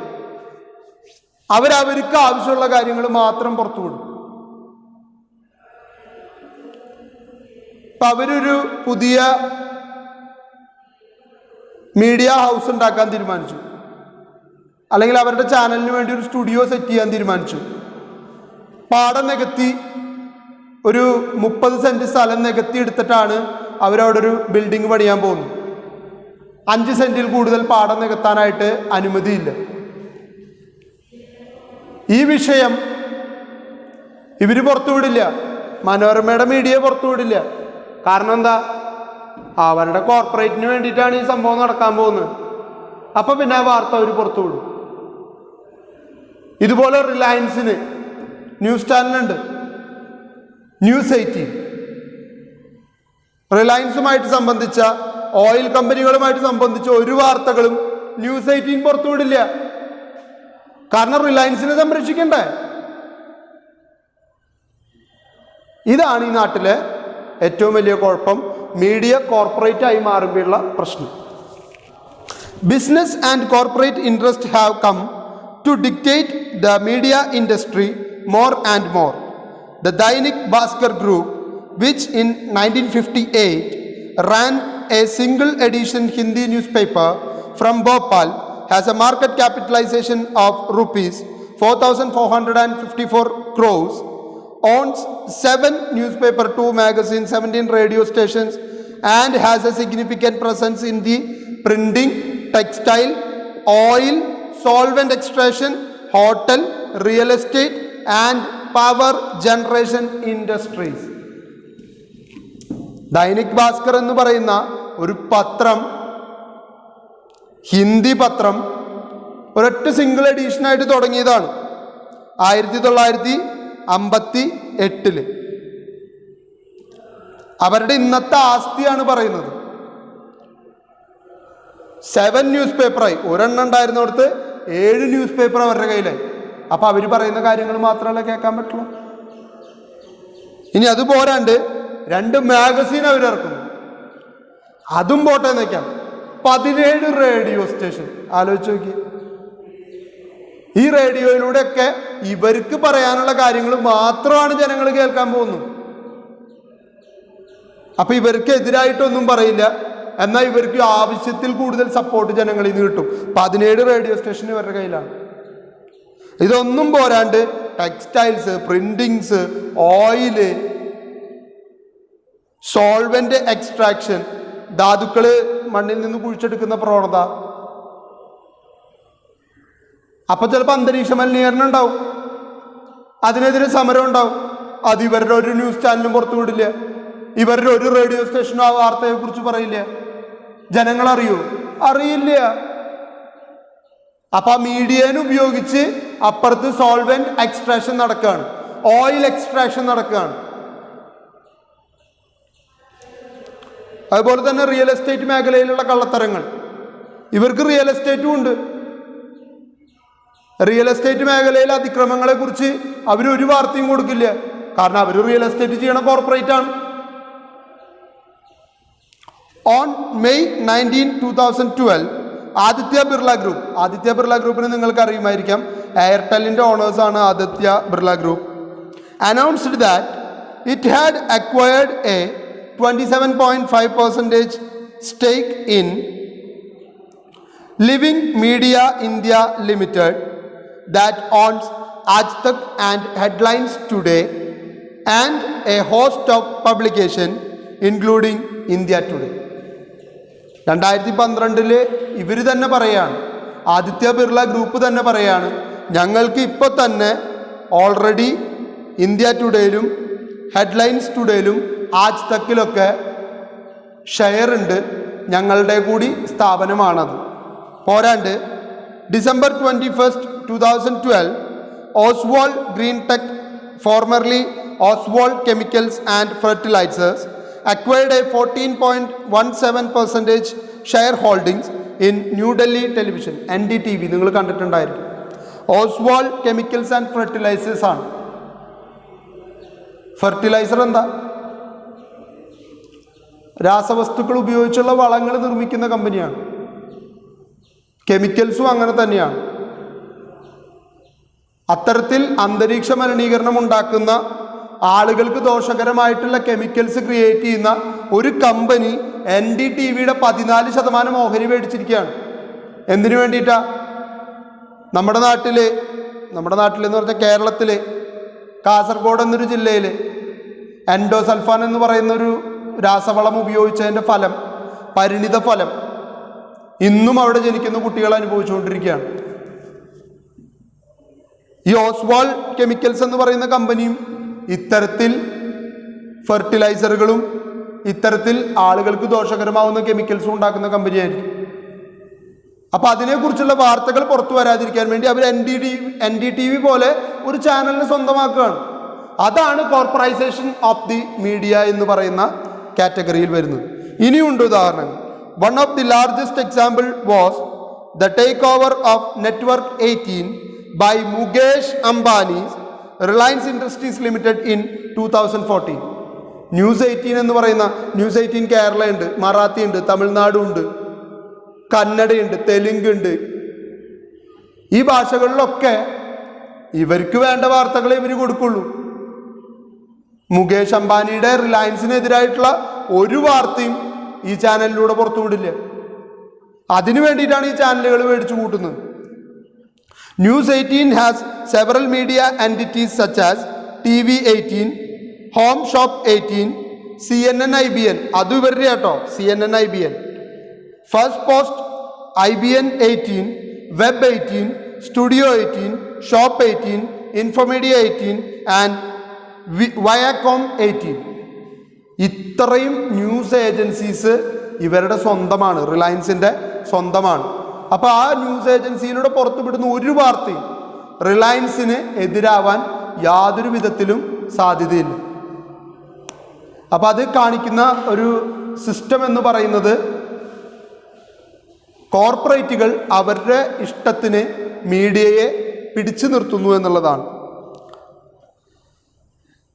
അവർക്ക് ആവശ്യമുള്ള കാര്യങ്ങൾ മാത്രം പുറത്തുവിടും. അപ്പൊ അവരൊരു പുതിയ മീഡിയ ഹൗസ് ഉണ്ടാക്കാൻ തീരുമാനിച്ചു, അല്ലെങ്കിൽ അവരുടെ ചാനലിന് വേണ്ടി ഒരു സ്റ്റുഡിയോ സെറ്റ് ചെയ്യാൻ തീരുമാനിച്ചു. പാടം നികത്തി ഒരു 30 സെന്റ് സ്ഥലം നികത്തി എടുത്തിട്ടാണ് അവരവിടെ ഒരു ബിൽഡിംഗ് പണിയാൻ പോകുന്നത്. 5 സെന്റിൽ കൂടുതൽ പാടം നികത്താനായിട്ട് അനുമതിയില്ല. ഈ വിഷയം ഇവർ പുറത്തുവിടില്ല, മനോരമയുടെ മീഡിയ പുറത്തുവിടില്ല. കാരണം എന്താ? അവരുടെ കോർപ്പറേറ്റിന് വേണ്ടിയിട്ടാണ് ഈ സംഭവം നടക്കാൻ പോകുന്നത്. അപ്പൊ പിന്നെ ആ വാർത്ത അവർ പുറത്തുവിടും. ഇതുപോലെ റിലയൻസിന് ന്യൂസ് ചാനലുണ്ട്, ന്യൂസ് 18. റിലയൻസുമായിട്ട് സംബന്ധിച്ച, ഓയിൽ കമ്പനികളുമായിട്ട് സംബന്ധിച്ച ഒരു വാർത്തകളും ന്യൂസ് 18 പുറത്തുവിടില്ല. കാരണം റിലയൻസിനെ സംരക്ഷിക്കണ്ടേ. ഇതാണ് ഈ നാട്ടിലെ ഏറ്റവും വലിയ കുഴപ്പം, മീഡിയ കോർപ്പറേറ്റ് ആയി മാറുമ്പോഴുള്ള പ്രശ്നം. Business and corporate interest have come to dictate the media industry more and more. The Dainik Bhaskar Group, which in 1958 ran a single edition Hindi newspaper from Bhopal, has a market capitalization of rupees 4,454 crores, owns 7 newspaper, 2 magazines, 17 radio stations, and has a significant presence in the printing, textile, oil, solvent extraction, hotel, real estate, and power generation industries. Dainik Bhaskar എന്ന് പറയുന്ന ഒരു പത്രം, ഹിന്ദി പത്രം, ഒരൊറ്റ single എഡീഷനായിട്ട് തുടങ്ങിയതാണ് 1958. അവരുടെ ഇന്നത്തെ ആസ്തിയാണ് പറയുന്നത്. 7 ന്യൂസ് പേപ്പറായി, ഒരെണ്ണം ഉണ്ടായിരുന്നിടത്ത് 7 ന്യൂസ് പേപ്പർ അവരുടെ കയ്യിലായി. അപ്പൊ അവർ പറയുന്ന കാര്യങ്ങൾ മാത്രമല്ല കേൾക്കാൻ പറ്റുള്ളൂ. ഇനി അത് പോരാണ്ട് 2 മാഗസീൻ അവരിറക്കുന്നു. അതും പോട്ടെ നിൽക്കാം. 17 റേഡിയോ സ്റ്റേഷൻ. ആലോചിച്ച് നോക്കി. ഈ റേഡിയോയിലൂടെയൊക്കെ ഇവർക്ക് പറയാനുള്ള കാര്യങ്ങൾ മാത്രമാണ് ജനങ്ങൾ കേൾക്കാൻ പോകുന്നത്. അപ്പൊ ഇവർക്ക് എതിരായിട്ടൊന്നും പറയില്ല, എന്നാൽ ഇവർക്ക് ആവശ്യത്തിൽ കൂടുതൽ സപ്പോർട്ട് ജനങ്ങളിൽ നിന്ന് കിട്ടും. 17 റേഡിയോ സ്റ്റേഷൻ ഇവരുടെ കയ്യിലാണ്. ഇതൊന്നും പോരാണ്ട് ടെക്സ്റ്റൈൽസ്, പ്രിന്റിങ്സ്, ഓയില്, സോൾവെന്റ് എക്സ്ട്രാക്ഷൻ, ധാതുക്കള് മണ്ണിൽ നിന്ന് കുഴിച്ചെടുക്കുന്ന പ്രവണത. അപ്പൊ ചിലപ്പോൾ അന്തരീക്ഷ മലിനീകരണം ഉണ്ടാവും, അതിനെതിരെ സമരം ഉണ്ടാവും. അത് ഇവരുടെ ഒരു ന്യൂസ് ചാനലും പുറത്തു വിടില്ല, ഇവരുടെ ഒരു റേഡിയോ സ്റ്റേഷനും ആ വാർത്തയെ കുറിച്ച് പറയില്ല. ജനങ്ങൾ അറിയില്ല. അപ്പൊ ആ മീഡിയനെ ഉപയോഗിച്ച് അപ്പുറത്ത് സോൾവെന്റ് എക്സ്ട്രാക്ഷൻ നടക്കുകയാണ്, ഓയിൽ എക്സ്ട്രാക്ഷൻ നടക്കുകയാണ്. അതുപോലെ തന്നെ റിയൽ എസ്റ്റേറ്റ് മേഖലയിലുള്ള കള്ളത്തരങ്ങൾ. ഇവർക്ക് റിയൽ എസ്റ്റേറ്റും ഉണ്ട്. റിയൽ എസ്റ്റേറ്റ് മേഖലയിലെ അതിക്രമങ്ങളെ കുറിച്ച് അവരൊരു വാർത്തയും കൊടുക്കില്ല, കാരണം അവർ റിയൽ എസ്റ്റേറ്റ് ചെയ്യണ കോർപ്പറേറ്റ് ആണ്. ഓൺ മെയ് 19, 2012 ആദിത്യ ബിർള ഗ്രൂപ്പിനെ നിങ്ങൾക്ക് അറിയുമായിരിക്കാം. എയർടെല്ലിന്റെ ഓണേഴ്സ് ആണ് Aditya Birla group. Announced that it had acquired A 27.5% stake in Living Media India Limited that owns Aaj Tak and Headlines Today and a host of publication including India Today. 2012 ഇവർ തന്നെ പറയാണ്, Aditya Birla group തന്നെ പറയാണ്, ഞങ്ങൾക്ക് ഇപ്പോൾ തന്നെ ഓൾറെഡി ഇന്ത്യ ടുഡേയിലും ഹെഡ്ലൈൻസ് ടുഡേയിലും ആജ് തക്കിലൊക്കെ share ഉണ്ട്, ഞങ്ങളുടെ കൂടി സ്ഥാപനമാണത്. പോരാണ്ട് December 21, 2012 Oswald Green Tech, formerly Oswald Chemicals and Fertilizers, acquired a 14.17% share holdings in New Delhi Television, NDTV. നിങ്ങൾ കണ്ടിട്ടുണ്ടായിരിക്കും. ഓസ്വാൾഡ് കെമിക്കൽസ് ആൻഡ് ഫെർട്ടിലൈസേഴ്സ് ആണ്. ഫെർട്ടിലൈസർ എന്താ? രാസവസ്തുക്കൾ ഉപയോഗിച്ചുള്ള വളങ്ങൾ നിർമ്മിക്കുന്ന കമ്പനിയാണ്. കെമിക്കൽസും അങ്ങനെ തന്നെയാണ്. അത്തരത്തിൽ അന്തരീക്ഷ മലിനീകരണം ഉണ്ടാക്കുന്ന, ആളുകൾക്ക് ദോഷകരമായിട്ടുള്ള കെമിക്കൽസ് ക്രിയേറ്റ് ചെയ്യുന്ന ഒരു കമ്പനി NDTVയുടെ 14% ഓഹരി മേടിച്ചിരിക്കുകയാണ്. എന്തിനു വേണ്ടിയിട്ടാ? നമ്മുടെ നാട്ടിലെന്ന് പറഞ്ഞാൽ കേരളത്തിലെ കാസർഗോഡ് എന്നൊരു ജില്ലയിൽ എൻഡോസൾഫാൻ എന്ന് പറയുന്ന ഒരു രാസവളം ഉപയോഗിച്ചതിൻ്റെ ഫലം, പരിണിത ഫലം ഇന്നും അവിടെ ജനിക്കുന്ന കുട്ടികൾ അനുഭവിച്ചുകൊണ്ടിരിക്കുകയാണ്. ഈ ഓസ്വാൾഡ് കെമിക്കൽസ് എന്ന് പറയുന്ന കമ്പനിയും ഇത്തരത്തിൽ ഫെർട്ടിലൈസറുകളും ഇത്തരത്തിൽ ആളുകൾക്ക് ദോഷകരമാവുന്ന കെമിക്കൽസും ഉണ്ടാക്കുന്ന കമ്പനിയായിരിക്കും. അപ്പൊ അതിനെക്കുറിച്ചുള്ള വാർത്തകൾ പുറത്തു വരാതിരിക്കാൻ വേണ്ടി അവർ NDTV പോലെ ഒരു ചാനലിനെ സ്വന്തമാക്കുകയാണ്. അതാണ് കോർപ്പറൈസേഷൻ ഓഫ് ദി മീഡിയ എന്ന് പറയുന്ന കാറ്റഗറിയിൽ വരുന്നത്. ഇനിയുണ്ട് ഉദാഹരണങ്ങൾ. One of the largest example was the takeover of network 18 by Mukesh Ambani's Reliance Industries Limited in 2014. News 18 എന്ന് പറയുന്ന, ന്യൂസ് 18 കേരള ഉണ്ട്, മറാത്തി ഉണ്ട്, തമിഴ്നാട് ഉണ്ട്, കന്നഡയുണ്ട്, തെലുങ്ക് ഉണ്ട്. ഈ ഭാഷകളിലൊക്കെ ഇവർക്ക് വേണ്ട വാർത്തകളെ ഇവർ കൊടുക്കുള്ളൂ. മുകേഷ് അംബാനിയുടെ റിലയൻസിനെതിരായിട്ടുള്ള ഒരു വാർത്തയും ഈ ചാനലിലൂടെ പുറത്തുവിടില്ല. അതിനു വേണ്ടിയിട്ടാണ് ഈ ചാനലുകൾ മേടിച്ചു കൂട്ടുന്നത്. News 18 has several media entities such as TV 18, Home Shop 18, CNN IBN, adu ivarre കേട്ടോ, CNN IBN, First Post IBN 18, Web 18, Studio 18, Shop 18, Infomedia 18 and Viacom 18. ഇത്രയും ന്യൂസ് ഏജൻസീസ് ഇവരുടെ സ്വന്തമാണ്, റിലയൻസിൻ്റെ സ്വന്തമാണ്. അപ്പോൾ ആ ന്യൂസ് ഏജൻസിയിലൂടെ പുറത്തുവിടുന്ന ഒരു വാർത്തയും റിലയൻസിന് എതിരാവാൻ യാതൊരു വിധത്തിലും സാധ്യതയില്ല. അപ്പോൾ അത് കാണിക്കുന്ന ഒരു സിസ്റ്റം എന്ന് പറയുന്നത് കോർപ്പറേറ്റുകൾ അവരുടെ ഇഷ്ടത്തിന് മീഡിയയെ പിടിച്ചു നിർത്തുന്നു എന്നുള്ളതാണ്.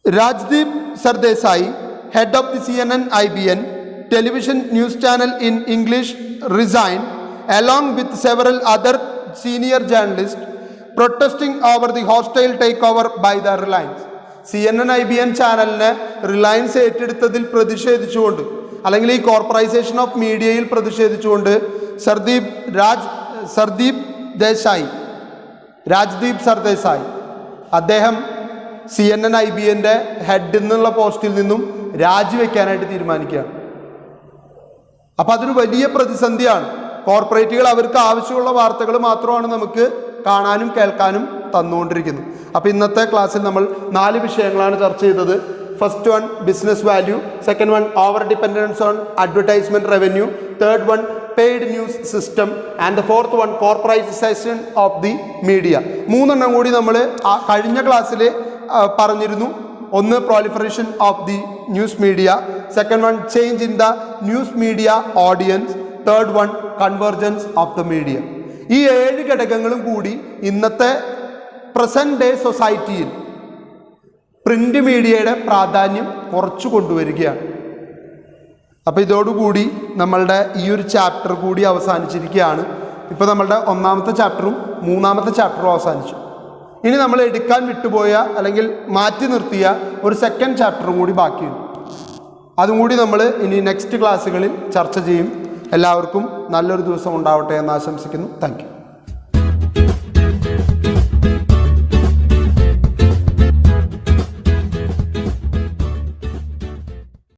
Rajdeep Sardesai, head of the CNN IBN television news channel in English, resigned along with several other senior journalists protesting over the hostile takeover by the Reliance. CNN IBN ചാനലിനെ റിലയൻസ് ഏറ്റെടുത്തതിൽ പ്രതിഷേധിച്ചുകൊണ്ട്, അല്ലെങ്കിൽ ഈ കോർപ്പറൈസേഷൻ ഓഫ് മീഡിയയിൽ പ്രതിഷേധിച്ചുകൊണ്ട് രാജ്ദീപ് സർദേശായി അദ്ദേഹം CNN IBN ഹെഡ് എന്നുള്ള പോസ്റ്റിൽ നിന്നും രാജിവെക്കാനായിട്ട് തീരുമാനിക്കുകയാണ്. അപ്പം അതൊരു വലിയ പ്രതിസന്ധിയാണ്. കോർപ്പറേറ്റുകൾ അവർക്ക് ആവശ്യമുള്ള വാർത്തകൾ മാത്രമാണ് നമുക്ക് കാണാനും കേൾക്കാനും തന്നുകൊണ്ടിരിക്കുന്നത്. അപ്പോൾ ഇന്നത്തെ ക്ലാസ്സിൽ നമ്മൾ 4 വിഷയങ്ങളാണ് ചർച്ച ചെയ്തത്. First one business value, second one over dependence on advertisement revenue, third one paid news system and the fourth one corporatisation of the media. 3 എണ്ണം കൂടി നമ്മൾ കഴിഞ്ഞ ക്ലാസ്സിൽ പറഞ്ഞിരുന്നു. ഒന്ന് proliferation of the news media, second one change in the news media audience, third one convergence of the media. ഈ 7 ഘടകങ്ങളും കൂടി ഇന്നത്തെ പ്രസന്റ് ഡേ സൊസൈറ്റിയിൽ പ്രിന്റ് മീഡിയയുടെ പ്രാധാന്യം കുറച്ചു കൊണ്ടുവരികയാണ്. അപ്പോൾ ഇതോടുകൂടി നമ്മളുടെ ഈ ഒരു ചാപ്റ്റർ കൂടി അവസാനിച്ചിരിക്കുകയാണ്. ഇപ്പോൾ നമ്മളുടെ 1ാമത്തെ ചാപ്റ്ററും 3ാമത്തെ ചാപ്റ്ററും അവസാനിച്ചു. ഇനി നമ്മൾ എടുക്കാൻ വിട്ടുപോയ അല്ലെങ്കിൽ മാറ്റി നിർത്തിയ ഒരു സെക്കൻഡ് ചാപ്റ്ററും കൂടി ബാക്കിയുണ്ട്. അതും കൂടി നമ്മൾ ഇനി നെക്സ്റ്റ് ക്ലാസ്സുകളിൽ ചർച്ച ചെയ്യും. എല്ലാവർക്കും നല്ലൊരു ദിവസം ഉണ്ടാവട്ടെ എന്ന് ആശംസിക്കുന്നു. Thank you.